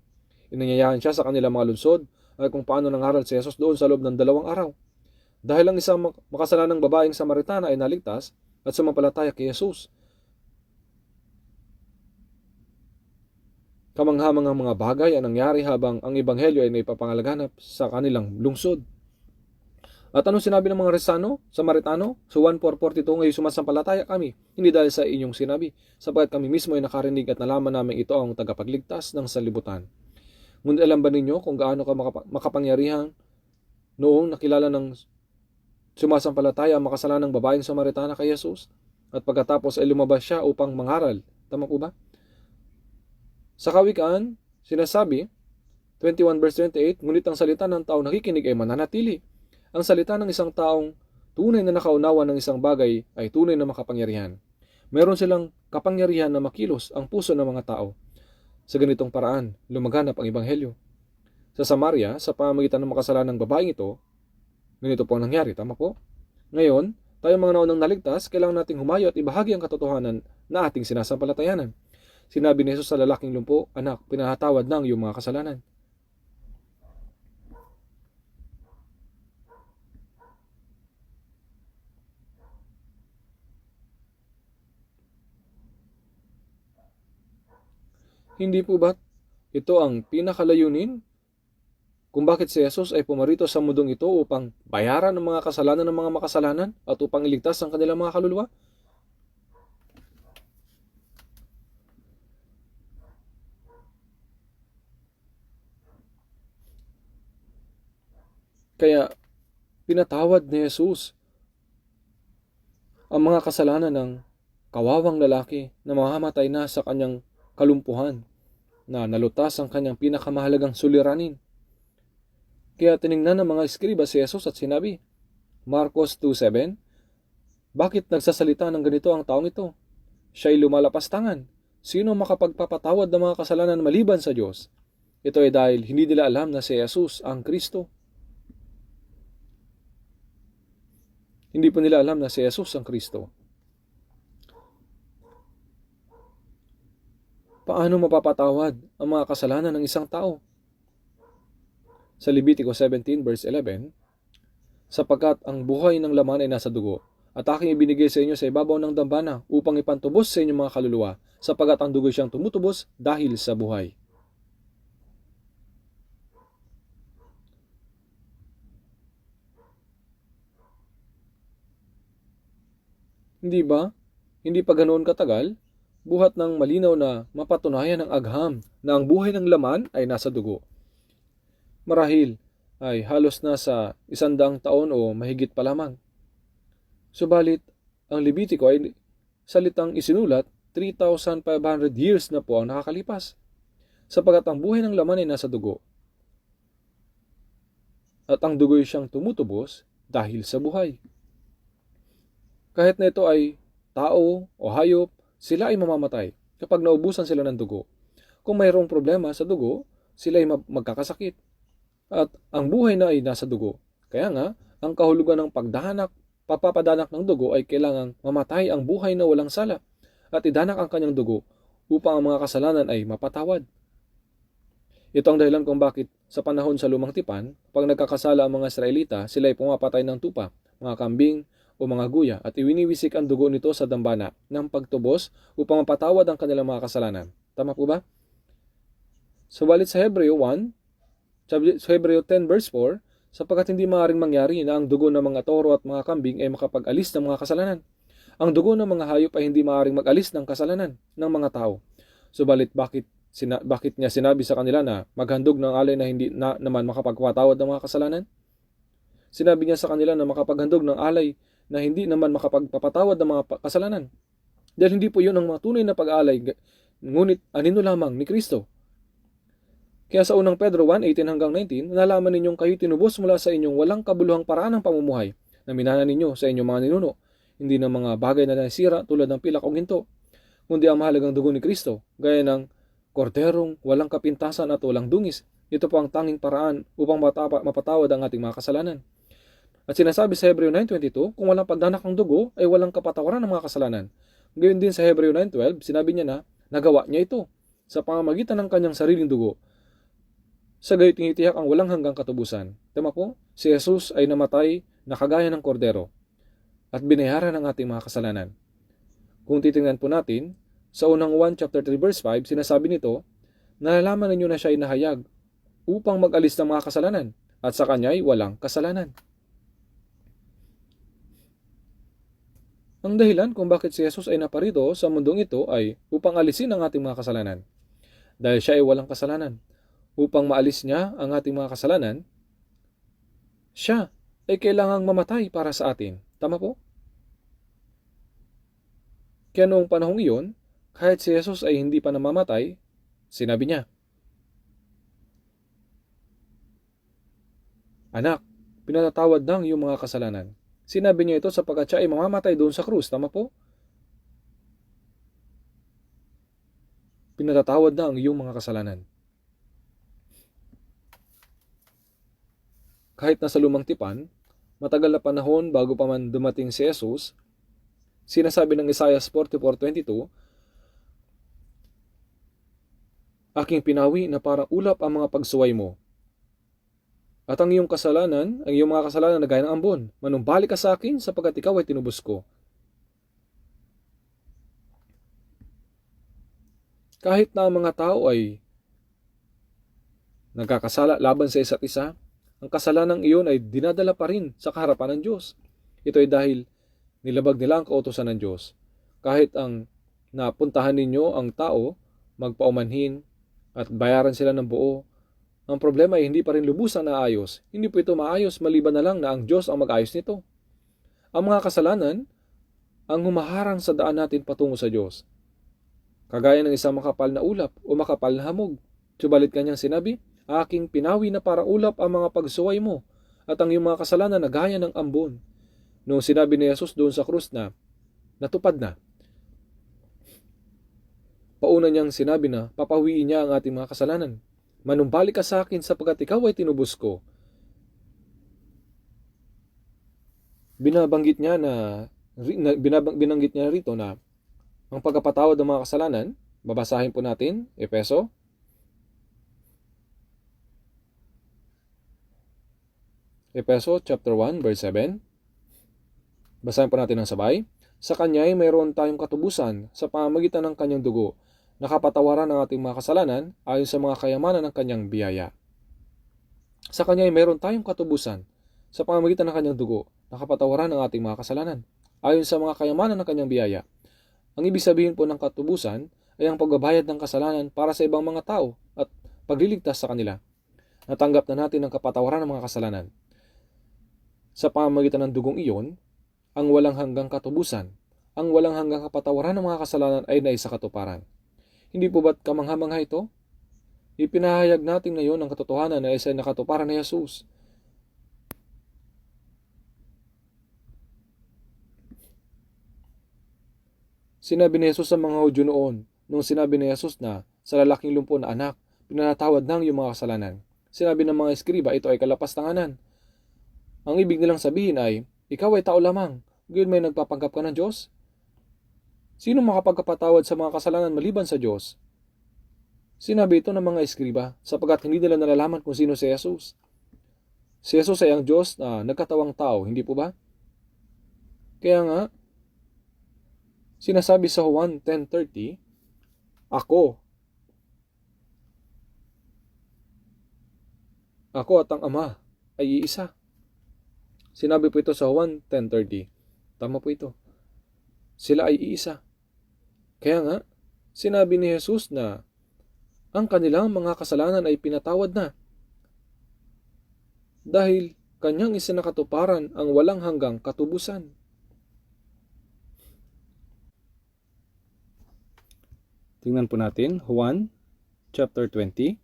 S1: Inanyayahan siya sa kanilang mga lungsod at kung paano nangaral si Jesus doon sa loob ng 2 araw. Dahil ang isang makasalanang babaeng Samaritana ay naligtas at sumampalataya kay Jesus. Kamanghamangang mga bagay ang nangyari habang ang ebanghelyo ay naipapangalaganap sa kanilang lungsod. At anong sinabi ng mga Samaritano? Sa 1:442, ngayon sumasampalataya kami, hindi dahil sa inyong sinabi, sapagkat kami mismo ay nakarinig at nalaman namin ito ang tagapagligtas ng sanlibutan. Ngunit alam ba ninyo kung gaano ka makapangyarihan noong nakilala ng sumasampalataya ang makasalanang babaeng Samaritana kay Jesus? At pagkatapos ay lumabas siya upang mangaral. Tama po ba? Sa Kawikaan, sinasabi, 21 verse 28, ngunit ang salita ng taong nakikinig ay mananatili. Ang salita ng isang taong tunay na nakaunawa ng isang bagay ay tunay na makapangyarihan. Meron silang kapangyarihan na makilos ang puso ng mga tao. Sa ganitong paraan, lumaganap ang ebanghelyo. Sa Samaria, sa pamamagitan ng makasalanang babaeng ito, ganito po ang nangyari, tama po? Ngayon, tayo mga naunang naligtas, kailangan nating humayo at ibahagi ang katotohanan na ating sinasampalatayanan. Sinabi ni Jesus sa lalaking lumpo, anak, pinahatawad na ang iyong mga kasalanan. Hindi po ba ito ang pinakalayunin kung bakit si Jesus ay pumarito sa mundong ito upang bayaran ang mga kasalanan ng mga makasalanan at upang iligtas ang kanilang mga kaluluwa? Kaya pinatawad ni Jesus ang mga kasalanan ng kawawang lalaki na mamamatay na sa kanyang kalumpuhan, na nalutas ang kanyang pinakamahalagang suliranin. Kaya tiningnan ng mga eskriba si Jesus at sinabi, Marcos 2:7, bakit nagsasalita ng ganito ang taong ito? Siya'y lumalapas tangan. Sino makapagpapatawad ng mga kasalanan maliban sa Diyos? Ito ay dahil hindi nila alam na si Jesus ang Kristo. Hindi po nila alam na si Jesus ang Kristo. Paano mapapatawad ang mga kasalanan ng isang tao? Sa Levitico 17 verse 11, sapagkat ang buhay ng laman ay nasa dugo, at aking ibinigay sa inyo sa ibabaw ng dambana upang ipantubos sa inyong mga kaluluwa, sapagkat ang dugo siyang tumutubos dahil sa buhay. Hindi ba? Hindi pa ganoon katagal, buhat ng malinaw na mapatunayan ng agham na ang buhay ng laman ay nasa dugo. Marahil ay halos nasa 100 taon o mahigit pa lamang. Subalit, ang Levitico ay salitang isinulat 3,500 years na po ang nakakalipas. Sapagat ang buhay ng laman ay nasa dugo. At ang dugo ay siyang tumutubos dahil sa buhay. Kahit na ito ay tao o hayop, sila ay mamamatay kapag naubusan sila ng dugo. Kung mayroong problema sa dugo, sila ay magkakasakit. At ang buhay na ay nasa dugo. Kaya nga, ang kahulugan ng papapadanak ng dugo ay kailangang mamatay ang buhay na walang sala at idanak ang kanyang dugo upang ang mga kasalanan ay mapatawad. Ito ang dahilan kung bakit sa panahon sa Lumang Tipan, pag nagkakasala ang mga Israelita, sila ay pumapatay ng tupa, mga kambing o mga guya at iwiniwisik ang dugo nito sa dambana ng pagtubos upang mapatawad ang kanilang mga kasalanan. Tama po ba? Subalit sa Hebreo 10 verse 4, sapagkat hindi maaaring mangyari na ang dugo ng mga toro at mga kambing ay makapag-alis ng mga kasalanan. Ang dugo ng mga hayop ay hindi maaaring mag-alis ng kasalanan ng mga tao. Subalit bakit niya sinabi sa kanila na maghandog ng alay na hindi na naman makapagpatawad ng mga kasalanan? Sinabi niya sa kanila na makapaghandog ng alay na hindi naman makapagpapatawad ng mga kasalanan. Dahil hindi po yun ang mga tunay na pag-alay, ngunit anino lamang ni Kristo. Kaya sa unang Pedro 1:18 hanggang 19, nalaman ninyong kayo tinubos mula sa inyong walang kabuluhang paraan ng pamumuhay na minana ninyo sa inyong mga ninuno, hindi ng mga bagay na nasira tulad ng pilak o ginto, kundi ang mahalagang dugo ni Kristo, gaya ng korderong walang kapintasan at walang dungis. Ito po ang tanging paraan upang mapatawad ang ating mga kasalanan. At sinasabi sa Hebreo 9:22, kung walang pagdanak ng dugo, ay walang kapatawaran ng mga kasalanan. Gayon din sa Hebreo 9:12, sinabi niya na nagawa niya ito sa pamamagitan ng kanyang sariling dugo. Sa gayon tinitiyak ang walang hanggang katubusan. Tama po, si Jesus ay namatay na kagaya ng kordero at binayaran ang ating mga kasalanan. Kung titingnan po natin, sa unang 1 chapter 3 verse 5, sinasabi nito, nalalaman ninyo na siya ay nahayag upang mag-alis ng mga kasalanan at sa kanya ay walang kasalanan. Ang dahilan kung bakit si Jesus ay naparito sa mundong ito ay upang alisin ang ating mga kasalanan. Dahil siya ay walang kasalanan. Upang maalis niya ang ating mga kasalanan, siya ay kailangang mamatay para sa atin. Tama po? Kaya noong panahong iyon, kahit si Jesus ay hindi pa namamatay, sinabi niya, anak, pinatatawad ng iyong mga kasalanan. Sinabi niya ito sapagkat siya ay mamamatay doon sa krus. Tama po? Pinatatawad na ang iyong mga kasalanan. Kahit nasa Lumang Tipan, matagal na panahon bago pa man dumating si Jesus, sinasabi ng Isaiah 44:22, aking pinawi na parang ulap ang mga pagsuway mo. At ang iyong mga kasalanan na gaya ng ambon, manumbalik ka sa akin sapagkat ikaw ay tinubos ko. Kahit na ang mga tao ay nagkakasala laban sa isa't isa, ang kasalanang iyon ay dinadala pa rin sa kaharapan ng Diyos. Ito ay dahil nilabag nila ang kautusan ng Diyos. Kahit ang napuntahan ninyo ang tao, magpaumanhin at bayaran sila ng buo, ang problema ay hindi pa rin lubusang naayos. Hindi po ito maayos maliban na lang na ang Diyos ang mag-ayos nito. Ang mga kasalanan ang humaharang sa daan natin patungo sa Diyos. Kagaya ng isang makapal na ulap o makapal na hamog. Subalit kanyang sinabi, aking pinawi na para ulap ang mga pagsuway mo at ang iyong mga kasalanan na gaya ng ambon. Noong sinabi ni Jesus doon sa krus na natupad na, pauna niyang sinabi na papawiin niya ang ating mga kasalanan. Manumbalik ka sa akin sapagkat ikaw ay tinubos ko. Binanggit niya rito na ang pagkapatawad ng mga kasalanan, babasahin po natin, Efeso chapter 1 verse 7. Basahin po natin ng sabay. Sa kanya ay mayroon tayong katubusan sa pamamagitan ng kanyang dugo, nakapatawaran ang ating mga kasalanan ayon sa mga kayamanan ng kanyang biyaya. Sa kanya ay mayroon tayong katubusan sa pamamagitan ng kanyang dugo, nakapatawaran ang ating mga kasalanan ayon sa mga kayamanan ng kanyang biyaya. Ang ibig sabihin po ng katubusan ay ang pagbabayad ng kasalanan para sa ibang mga tao at pagliligtas sa kanila. Natanggap na natin ang kapatawaran ng mga kasalanan. Sa pamamagitan ng dugong iyon, ang walang hanggang katubusan, ang walang hanggang kapatawaran ng mga kasalanan ay naisakatuparan. Hindi po ba't kamangha-mangha ito? Ipinahayag natin ngayon ang katotohanan na isa nakatuparan ni Jesus. Sinabi ni Jesus sa mga Hudyo noon, nung sinabi ni Jesus na sa lalaking lumpo na anak, pinatawad ng iyong mga kasalanan. Sinabi ng mga eskriba, ito ay kalapastanganan. Ang ibig nilang sabihin ay, ikaw ay tao lamang, gayon may nagpapanggap ka ng Diyos? Sino makapagkapatawad sa mga kasalanan maliban sa Diyos? Sinabi ito ng mga eskriba, sapagkat hindi nila nalalaman kung sino si Jesus. Si Jesus ay ang Diyos na nagkatawang tao, hindi po ba? Kaya nga, sinasabi sa Juan 10:30, Ako at ang Ama ay iisa. Sinabi po ito sa Juan 10:30. Tama po ito. Sila ay iisa. Kaya nga, sinabi ni Jesus na ang kanilang mga kasalanan ay pinatawad na. Dahil kanyang isinakatuparan ang walang hanggang katubusan. Tingnan po natin, Juan chapter 20.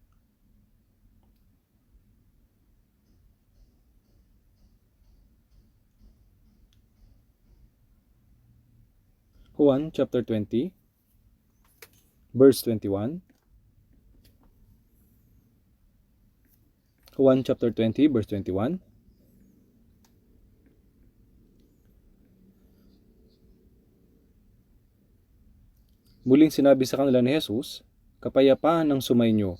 S1: Juan chapter 20, verse 21. Juan chapter 20, verse 21. Muling sinabi sa kanila ni Jesus, kapayapaan ang sumainyo.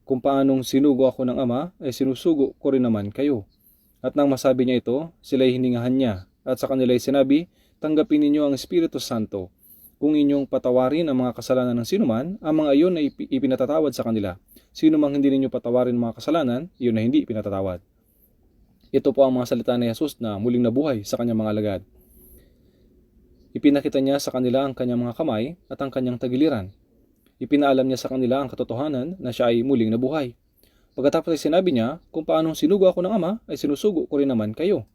S1: Kung paanong sinugo ako ng Ama, ay sinusugo ko rin naman kayo. At nang masabi niya ito, sila'y hiningahan niya. At sa kanila'y sinabi, tanggapin ninyo ang Espiritu Santo. Kung inyong patawarin ang mga kasalanan ng sinuman, ang mga iyon ay ipinatatawad sa kanila. Sino mang hindi ninyo patawarin ang mga kasalanan, iyon ay hindi ipinatatawad. Ito po ang mga salita ni Jesus na muling nabuhay sa kanyang mga alagad. Ipinakita niya sa kanila ang kanyang mga kamay at ang kanyang tagiliran. Ipinaalam niya sa kanila ang katotohanan na siya ay muling nabuhay. Pagkatapos ay sinabi niya, kung paanong sinugo ako ng Ama, ay sinusugo ko rin naman kayo.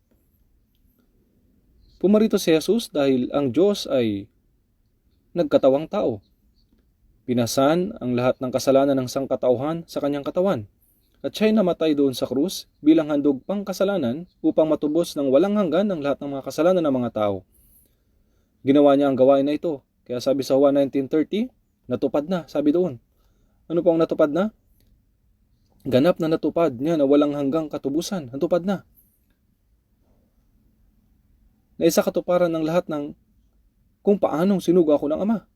S1: Pumarito si Jesus dahil ang Diyos ay nagkatawang tao. Pinasan ang lahat ng kasalanan ng sangkatauhan sa kanyang katawan. At siya'y namatay doon sa krus bilang handog pang kasalanan upang matubos ng walang hanggan ang lahat ng mga kasalanan ng mga tao. Ginawa niya ang gawain na ito. Kaya sabi sa Juan 19:30, natupad na, sabi doon. Ano po ang natupad na? Ganap na natupad niya na walang hanggang katubusan. Natupad na. Naisa katuparan ng lahat ng kung paanong sinugo ako ng Ama.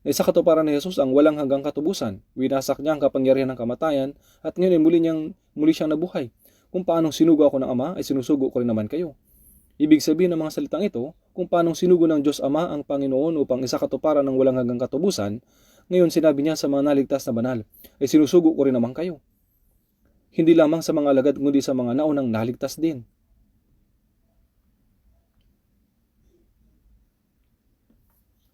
S1: Naisa katuparan ni Jesus ang walang hanggang katubusan. Winasak niya ang kapangyarihan ng kamatayan at ngayon ay muli siyang nabuhay. Kung paanong sinugo ako ng Ama ay sinusugo ko rin naman kayo. Ibig sabihin ng mga salitang ito, kung paanong sinugo ng Diyos Ama ang Panginoon upang isa katuparan ng walang hanggang katubusan, ngayon sinabi niya sa mga naligtas na banal, ay sinusugo ko rin naman kayo. Hindi lamang sa mga alagad, kundi sa mga naunang naligtas din.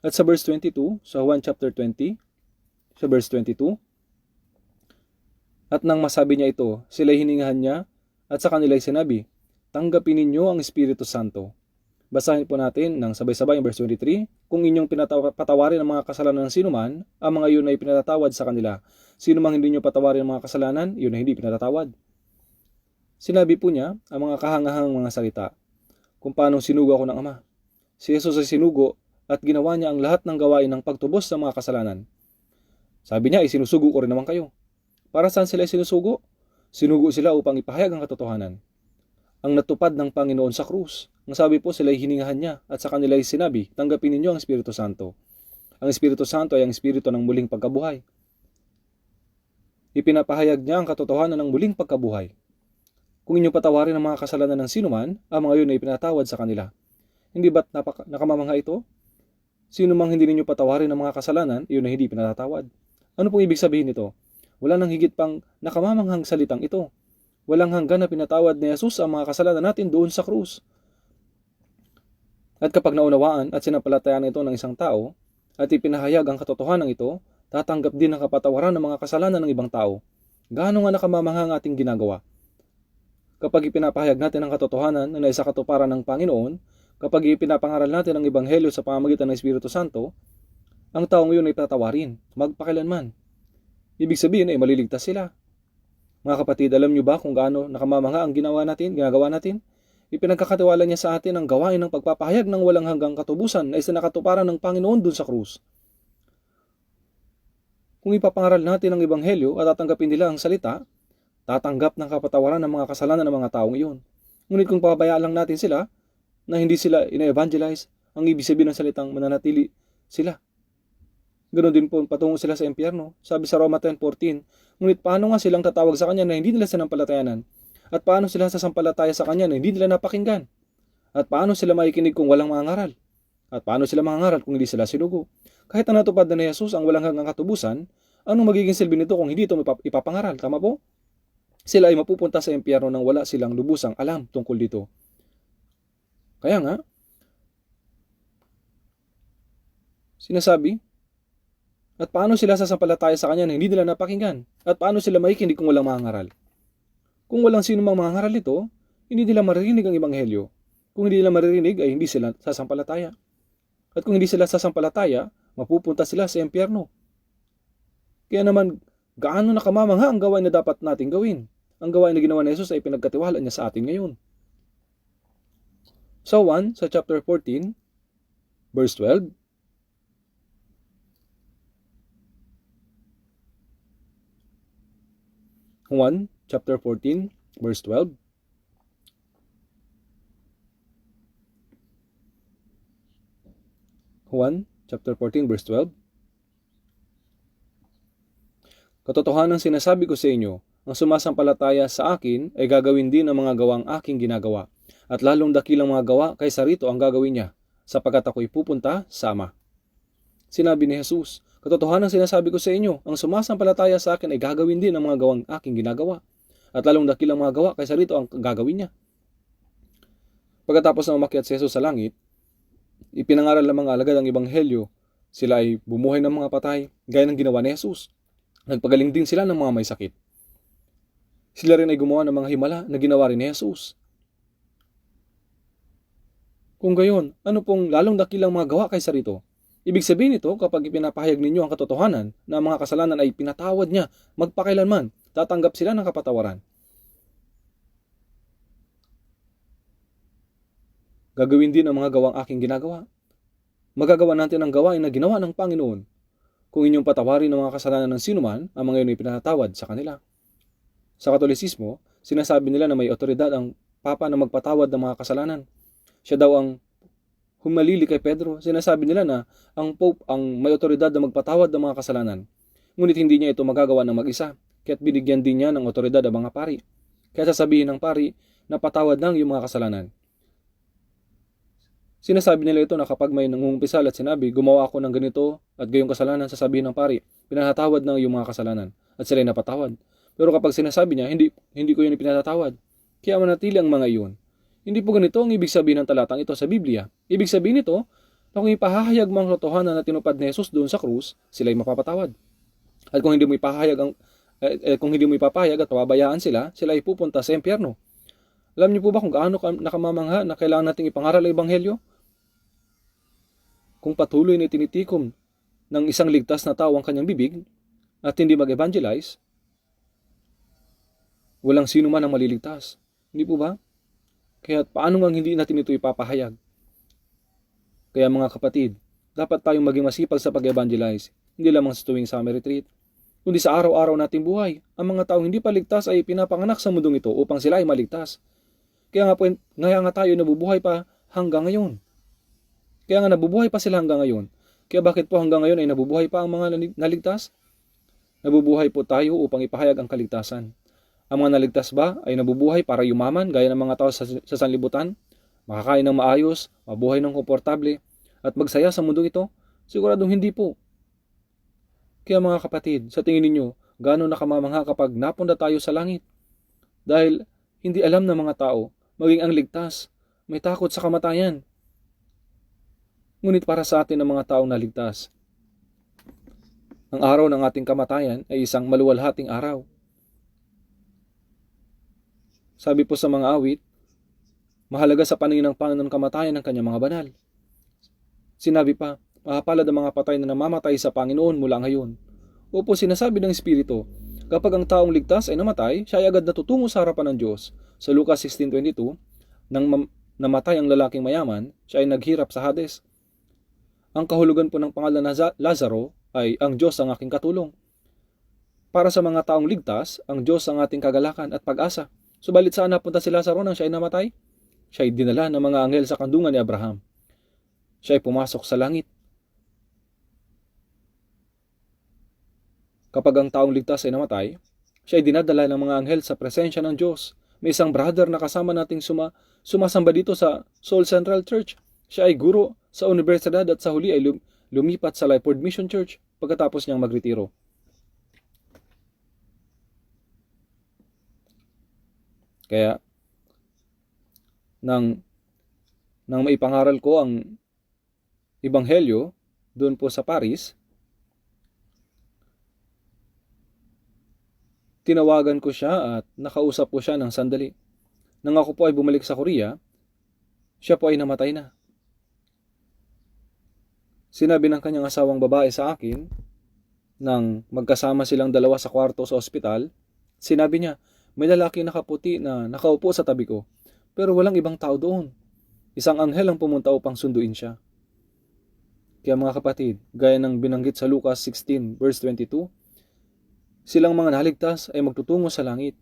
S1: At sa verse 22, sa Juan chapter 20, sa verse 22, at nang masabi niya ito, sila'y hiningahan niya, at sa kanila'y sinabi, tanggapin ninyo ang Espiritu Santo. Basahin po natin ng sabay-sabay ang verse 23. Kung inyong patawarin ang mga kasalanan ng sinuman, ang mga iyon ay pinatatawad sa kanila. Sino mang hindi nyo patawarin ang mga kasalanan, iyon ay hindi pinatatawad. Sinabi po niya ang mga kahangahang mga salita. Kung paano sinugo ako ng Ama. Si Jesus ay sinugo at ginawa niya ang lahat ng gawain ng pagtubos sa mga kasalanan. Sabi niya, isinusugo ko rin naman kayo. Para saan sila sinusugo? Sinugo sila upang ipahayag ang katotohanan. Ang natupad ng Panginoon sa krus. Ang sabi po, sila'y hiningahan niya at sa kanila'y sinabi, tanggapin ninyo ang Espiritu Santo. Ang Espiritu Santo ay ang Espiritu ng muling pagkabuhay. Ipinapahayag niya ang katotohanan ng muling pagkabuhay. Kung inyo patawarin ang mga kasalanan ng sinuman, ang mga yun ay pinatawad sa kanila. Hindi ba't nakamamangha ito? Sino mang hindi ninyo patawarin ang mga kasalanan, iyon ay hindi pinatatawad. Ano pong ibig sabihin nito? Wala nang higit pang nakamamanghang salitang ito. Walang hanggan na pinatawad ni Jesus ang mga kasalanan natin doon sa krus. At kapag naunawaan at sinapalatayaan ito ng isang tao at ipinahayag ang katotohanan ito, tatanggap din ang kapatawaran ng mga kasalanan ng ibang tao. Gaano nga nakamamanghang ang ating ginagawa? Kapag ipinapahayag natin ang katotohanan na naisa katuparan ng Panginoon, kapag ipinapangaral natin ang Ebanghelyo sa pamamagitan ng Espiritu Santo, ang taong yun ay patawarin, magpakailanman. Ibig sabihin ay maliligtas sila. Mga kapatid, alam nyo ba kung gaano nakamamangha ang ginagawa natin? Ipinagkakatiwala niya sa atin ang gawain ng pagpapahayag ng walang hanggang katubusan na isinakatuparan ng Panginoon dun sa krus. Kung ipapangaral natin ang Ebanghelyo at tatanggapin nila ang salita, tatanggap ng kapatawaran ng mga kasalanan ng mga taong iyon. Ngunit kung papabayaan lang natin sila, na hindi sila ina-evangelize, ang ibig sabihin ng salitang mananatili sila. Ganon din po patungo sila sa impyerno. Sabi sa Roma 10:14, ngunit paano nga silang tatawag sa Kanya na hindi nila sinampalatayanan? At paano sila sasampalataya sa Kanya na hindi nila napakinggan? At paano sila makikinig kung walang mangangaral? At paano sila mangangaral kung hindi sila sinugo? Kahit na natupad na ni Jesus ang walang hanggang katubusan, anong magiging silbi nito kung hindi ito ipapangaral? Tama po? Sila ay mapupunta sa impyerno nang wala silang lubusang alam tungkol dito. Kaya nga, sinasabi, at paano sila sasampalataya sa Kanya na hindi nila napakinggan? At paano sila makikinig kung walang mangangaral? Kung walang sino mang mangangaral nito, hindi nila maririnig ang Ebanghelyo. Kung hindi nila maririnig, ay hindi sila sasampalataya. At kung hindi sila sasampalataya, mapupunta sila sa impyerno. Kaya naman, gaano nakamamangha ang gawain na dapat nating gawin? Ang gawain na ginawa ni Jesus ay pinagkatiwala niya sa atin ngayon. So 1, sa chapter 14, verse 12, Juan, chapter 14, verse 12. Juan, chapter 14, verse 12. Katotohanan sinasabi ko sa inyo, ang sumasampalataya sa akin ay gagawin din ang mga gawang aking ginagawa, at lalong dakilang mga gawa kaysa rito ang gagawin niya, sapagkat ako'y pupunta sa Ama. Sinabi ni Jesus, katotohanan sinasabi ko sa inyo, ang sumasampalataya sa akin ay gagawin din ang mga gawang aking ginagawa, at lalong dakilang mga gawa kaysa rito ang gagawin niya. Pagkatapos na umakyat si Jesus sa langit, ipinangaral ng mga alagad ang Ebanghelyo. Sila ay bumuhay ng mga patay, gaya ng ginawa ni Jesus. Nagpagaling din sila ng mga may sakit. Sila rin ay gumawa ng mga himala na ginawa rin ni Jesus. Kung gayon, ano pong lalong dakilang mga gawa kaysa rito? Ibig sabihin nito, kapag ipinapahayag ninyo ang katotohanan na ang mga kasalanan ay pinatawad niya, magpakailanman, tatanggap sila ng kapatawaran. Gagawin din ang mga gawang aking ginagawa. Magagawa natin ang gawain na ginawa ng Panginoon. Kung inyong patawarin ang mga kasalanan ng sinuman, ang mga iyon ay pinatawad sa kanila. Sa Katolisismo, sinasabi nila na may otoridad ang Papa na magpatawad ng mga kasalanan. Siya daw ang humalili kay Pedro. Sinasabi nila na ang Pope ang may otoridad na magpatawad ng mga kasalanan. Ngunit hindi niya ito magagawa ng mag-isa, kaya't binigyan din niya ng otoridad ang mga pari. Kaya sasabihin ng pari na patawad ng iyong mga kasalanan. Sinasabi nila ito na kapag may nangungumpisal at sinabi, gumawa ako ng ganito at gayong kasalanan, sasabihin ng pari, pinatawad ng iyong mga kasalanan at sila'y napatawad. Pero kapag sinasabi niya, hindi ko yun ipinatatawad, kaya manatili ang mga iyon. Hindi po ganito ang ibig sabihin ng talatang ito sa Biblia. Ibig sabihin nito na kung ipahahayag mo ang katotohanan na tinupad ni Jesus doon sa krus, sila'y mapapatawad. At kung hindi mo ipapahayag at pababayaan sila ay pupunta sa impyerno. Alam niyo po ba kung gaano nakamamangha na kailangan nating ipangaral ang Ebanghelyo? Kung patuloy na tinitikom ng isang ligtas na tao ang kanyang bibig at hindi mag-evangelize, walang sino man ang maliligtas. Hindi po ba? Kaya paano nga hindi natin ito ipapahayag? Kaya mga kapatid, dapat tayong maging masipag sa pag-evangelize, hindi lamang sa tuwing summer retreat, kundi sa araw-araw nating buhay. Ang mga taong hindi pa ligtas ay pinapanganak sa mundong ito upang sila ay maligtas. Kaya nga tayo nabubuhay pa hanggang ngayon. Kaya nga nabubuhay pa sila hanggang ngayon. Kaya bakit po hanggang ngayon ay nabubuhay pa ang mga naligtas? Nabubuhay po tayo upang ipahayag ang kaligtasan. Ang mga naligtas ba ay nabubuhay para yumaman gaya ng mga tao sa sanlibutan? Makakain ng maayos, mabuhay ng komportable, at magsaya sa mundong ito? Siguradong hindi po. Kaya mga kapatid, sa tingin ninyo, gaano nakamamangha kapag napunta tayo sa langit? Dahil hindi alam ng mga tao, maging ang ligtas, may takot sa kamatayan. Ngunit para sa atin ng mga taong naligtas, ang araw ng ating kamatayan ay isang maluwalhating araw. Sabi po sa mga awit, Mahalaga sa paningin ng Panginoon kamatayan ng kanyang mga banal. Sinabi pa, mahapalad ang mga patay na namamatay sa Panginoon mula ngayon. Opo, sinasabi ng Espiritu, kapag ang taong ligtas ay namatay, siya ay agad natutungo sa harapan ng Diyos. Sa Lucas 16:22, nang namatay ang lalaking mayaman, siya ay naghirap sa Hades. Ang kahulugan po ng pangalan na Lazaro ay ang Diyos ang aking katulong. Para sa mga taong ligtas, ang Diyos ang ating kagalakan at pag-asa. Subalit saan napunta si Lazaro nang siya ay namatay? Siya ay dinala ng mga anghel sa kandungan ni Abraham. Siya ay pumasok sa langit. Kapag ang taong ligtas ay namatay, siya ay dinadala ng mga anghel sa presensya ng Diyos. May isang brother na kasama nating sumasamba dito sa Seoul Central Church. Siya ay guro sa universidad at sa huli ay lumipat sa Lifeword Mission Church pagkatapos niyang magretiro. Kaya, nang maipangaral ko ang Ebanghelyo doon po sa Paris, tinawagan ko siya at nakausap ko siya ng sandali. Nang ako po ay bumalik sa Korea, siya po ay namatay na. Sinabi ng kanyang asawang babae sa akin, nang magkasama silang dalawa sa kwarto sa ospital, sinabi niya, may lalaki nakaputi na nakaupo sa tabi ko, pero walang ibang tao doon. Isang anghel ang pumunta upang sunduin siya. Kaya mga kapatid, gaya ng binanggit sa Lucas 16 verse 22, silang mga naligtas ay magtutungo sa langit.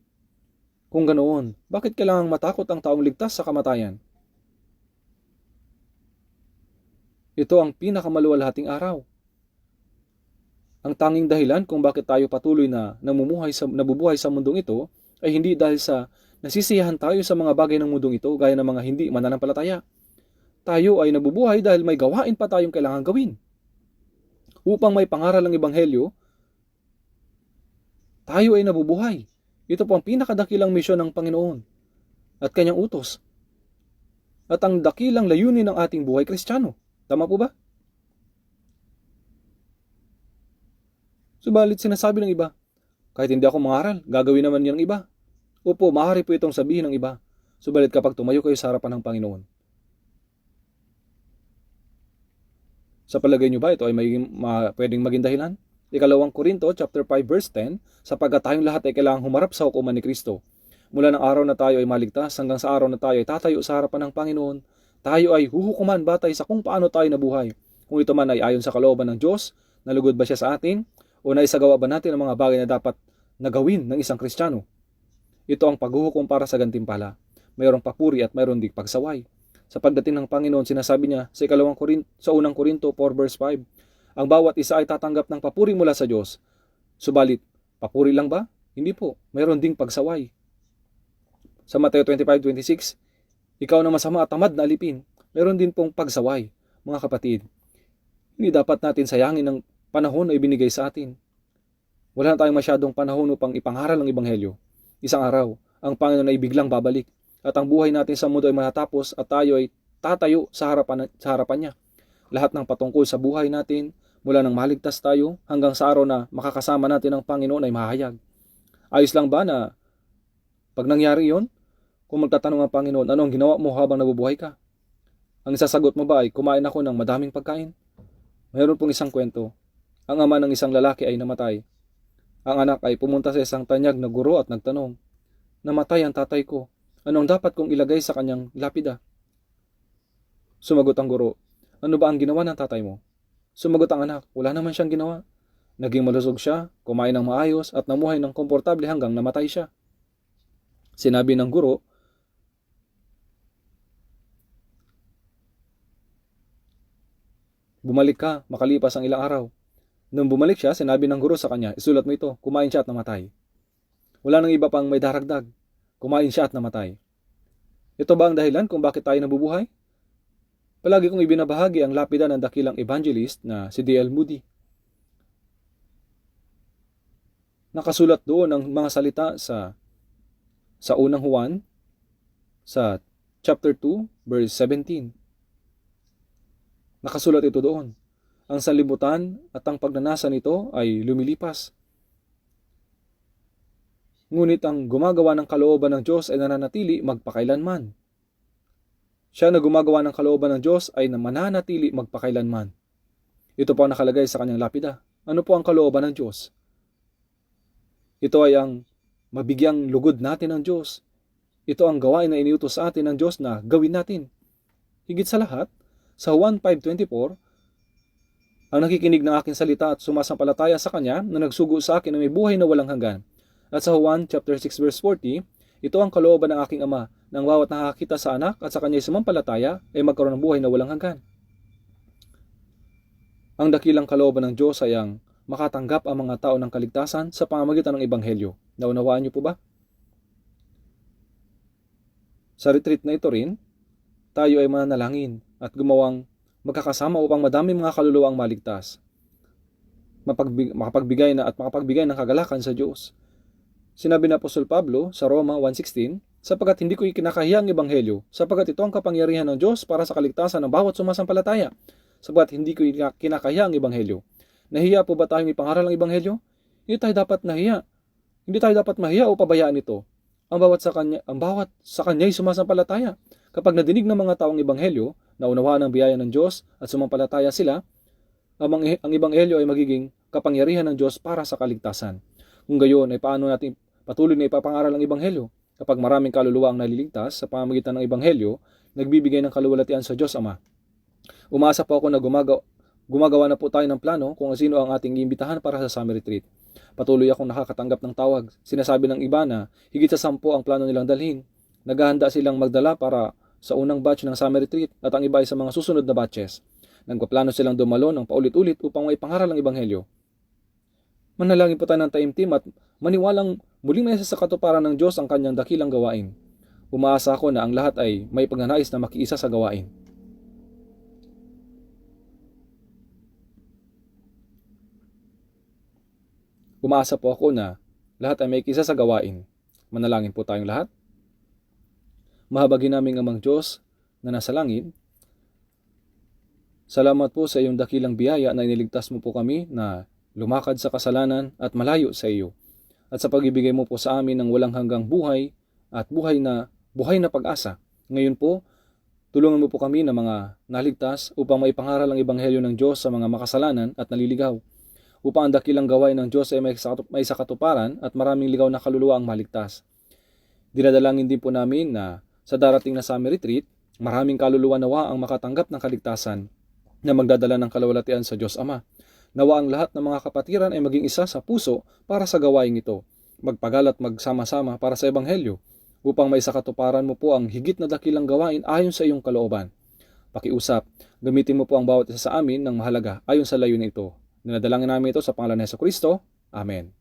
S1: Kung ganoon, bakit kailangang matakot ang taong ligtas sa kamatayan? Ito ang pinakamaluwalhating araw. Ang tanging dahilan kung bakit tayo patuloy na nabubuhay sa mundong ito ay hindi dahil sa nasisiyahan tayo sa mga bagay ng mundong ito gaya ng mga hindi mananampalataya. Tayo ay nabubuhay dahil may gawain pa tayong kailangan gawin. Upang may pangaral ang Ebanghelyo, tayo ay nabubuhay. Ito po ang pinakadakilang misyon ng Panginoon at kanyang utos. At ang dakilang layunin ng ating buhay Kristiyano. Tama po ba? Subalit sinasabi ng iba, kahit hindi ako mangaral, gagawin naman yan ng iba. Opo, maaari po itong sabihin ng iba. Subalit kapag tumayo kayo sa harapan ng Panginoon, sa palagay nyo ba ito ay pwedeng maging dahilan? 2 Korinto chapter 5 verse 10, sapagkat tayong lahat ay kailangang humarap sa hukuman ni Kristo. Mula ng araw na tayo ay maligtas hanggang sa araw na tayo ay tatayo sa harapan ng Panginoon, tayo ay huhukuman batay sa kung paano tayo nabuhay. Kung ito man ay ayon sa kalooban ng Diyos, nalugod ba siya sa atin, o naisagawa ba natin ang mga bagay na dapat nagawin ng isang Kristiyano? Ito ang paghuhukom para sa gantimpala. Mayroong papuri at mayroong ding pagsaway. Sa pagdating ng Panginoon, sinasabi niya sa 1 Korinto 4 verse 5, ang bawat isa ay tatanggap ng papuri mula sa Diyos. Subalit, papuri lang ba? Hindi po. Mayroon ding pagsaway. Sa Mateo 25:26, ikaw na masama at tamad na alipin, mayroon din pong pagsaway. Mga kapatid, hindi dapat natin sayangin ang panahon na ibinigay sa atin. Wala na tayong masyadong panahon upang ipangaral ang Ebanghelyo. Isang araw, ang Panginoon ay biglang babalik at ang buhay natin sa mundo ay matatapos at tayo ay tatayo sa harapan niya. Lahat ng patungkol sa buhay natin, mula nang maligtas tayo hanggang sa araw na makakasama natin ang Panginoon ay mahayag. Ayos lang ba na pag nangyari yon, kung magtatanong ang Panginoon, ano ang ginawa mo habang nabubuhay ka? Ang isasagot mo ba ay kumain ako ng madaming pagkain? Mayroon pong isang kwento. Ang ama ng isang lalaki ay namatay. Ang anak ay pumunta sa isang tanyag na guro at nagtanong, namatay ang tatay ko. Ano ang dapat kong ilagay sa kanyang lapida? Sumagot ang guro, ano ba ang ginawa ng tatay mo? Sumagot ang anak, wala naman siyang ginawa. Naging malusog siya, kumain ng maayos at namuhay ng komportable hanggang namatay siya. Sinabi ng guro, bumalik ka makalipas ang ilang araw. Nung bumalik siya, sinabi ng guro sa kanya, isulat mo ito, kumain siya at namatay. Wala nang iba pang may daragdag, kumain siya at namatay. Ito ba ang dahilan kung bakit tayo nabubuhay? Palagi kong ibinabahagi ang lapida ng dakilang evangelist na si D.L. Moody. Nakasulat doon ang mga salita sa unang Juan, sa chapter 2, verse 17. Nakasulat ito doon. Ang sanlibutan at ang pagnanasa nito ay lumilipas. Ngunit ang gumagawa ng kalooban ng Diyos ay nananatili magpakailanman. Siya na gumagawa ng kalooban ng Diyos ay mananatili magpakailanman. Ito po ang nakalagay sa kanyang lapida. Ano po ang kalooban ng Diyos? Ito ay ang mabigyang lugod natin ng Diyos. Ito ang gawain na iniutos sa atin ng Diyos na gawin natin. Higit sa lahat, sa Juan 5:24, ang nakikinig ng aking salita at sumasampalataya sa Kanya na nagsugo sa akin na may buhay na walang hanggan. At sa Juan chapter 6 verse 40, ito ang kalooban ng aking Ama, nang bawat nakakita sa anak at sa kanya'y sumampalataya ay magkaroon ng buhay na walang hanggan. Ang dakilang kalooban ng Diyos ay ang makatanggap ang mga tao ng kaligtasan sa pamamagitan ng Ebanghelyo. Naunawaan niyo po ba? Sa retreat na ito rin, tayo ay mananalangin at gumawang magkakasama upang madaming mga kaluluwa ang maligtas. Makapagbigay ng kagalakan sa Diyos. Sinabi na Apostol Pablo sa Roma 1:16, sapagkat hindi ko ikinakahiya ang Ebanghelyo, sapagkat ito ang kapangyarihan ng Diyos para sa kaligtasan ng bawat sumasampalataya. Sapagkat hindi ko kinakahiya ang Ebanghelyo. Nahiya po ba tayong ipangaral ang Ebanghelyo? Hindi tayo dapat nahiya. Hindi tayo dapat mahiya o pabayaan ito. Ang bawat sa kanya'y sumasampalataya. Kapag nadinig ng mga taong Ebanghelyo, naunawaan ang biyaya ng Diyos at sumampalataya sila, ang Ebanghelyo ay magiging kapangyarihan ng Diyos para sa kaligtasan. Kung gayon ay paano natin patuloy na ipapangaral ang Ebanghelyo? Kapag maraming kaluluwa ang naliligtas sa pamamagitan ng Ebanghelyo, nagbibigay ng kaluwalhatian sa Diyos Ama. Umasa po ako na gumagawa na po tayo ng plano kung sino ang ating iimbitahan para sa summer retreat. Patuloy akong nakakatanggap ng tawag. Sinasabi ng iba na higit sa 10 ang plano nilang dalhin. Naghahanda silang magdala para sa unang batch ng summer retreat at ang iba ay sa mga susunod na batches. Nagpaplano silang dumalo ng paulit-ulit upang maipangaral ang Ebanghelyo. Manalangin po tayo ng taimtim at maniwalang muling may sa katuparan ng Diyos ang kanyang dakilang gawain. Umaasa ako na ang lahat ay may pagnanais na makiisa sa gawain. Umaasa po ako na lahat ay may kisa sa gawain. Manalangin po tayong lahat. Mahabagin naming Amang Diyos na nasa langit, salamat po sa iyong dakilang biyaya na iniligtas mo po kami na lumakad sa kasalanan at malayo sa iyo. At sa pag-ibigay mo po sa amin ng walang hanggang buhay at buhay na pag-asa. Ngayon po, tulungan mo po kami na mga naligtas upang maipangaral ang Ebanghelyo ng Diyos sa mga makasalanan at naliligaw. Upang ang dakilang gawain ng Diyos ay may sakatuparan at maraming ligaw na kaluluwa ang maligtas. Dinadalangin din po namin na sa darating na summer retreat, maraming kaluluwa nawa ang makatanggap ng kaligtasan na magdadala ng kaluwalhatian sa Diyos Ama. Nawa ang lahat ng mga kapatiran ay maging isa sa puso para sa gawain ito, magpagal at magsama-sama para sa Ebanghelyo, upang may sakatuparan mo po ang higit na dakilang gawain ayon sa iyong kalooban. Pakiusap, gamitin mo po ang bawat isa sa amin ng mahalaga ayon sa layunin ito. Dinadalangin namin ito sa pangalan ni Jesucristo. Amen.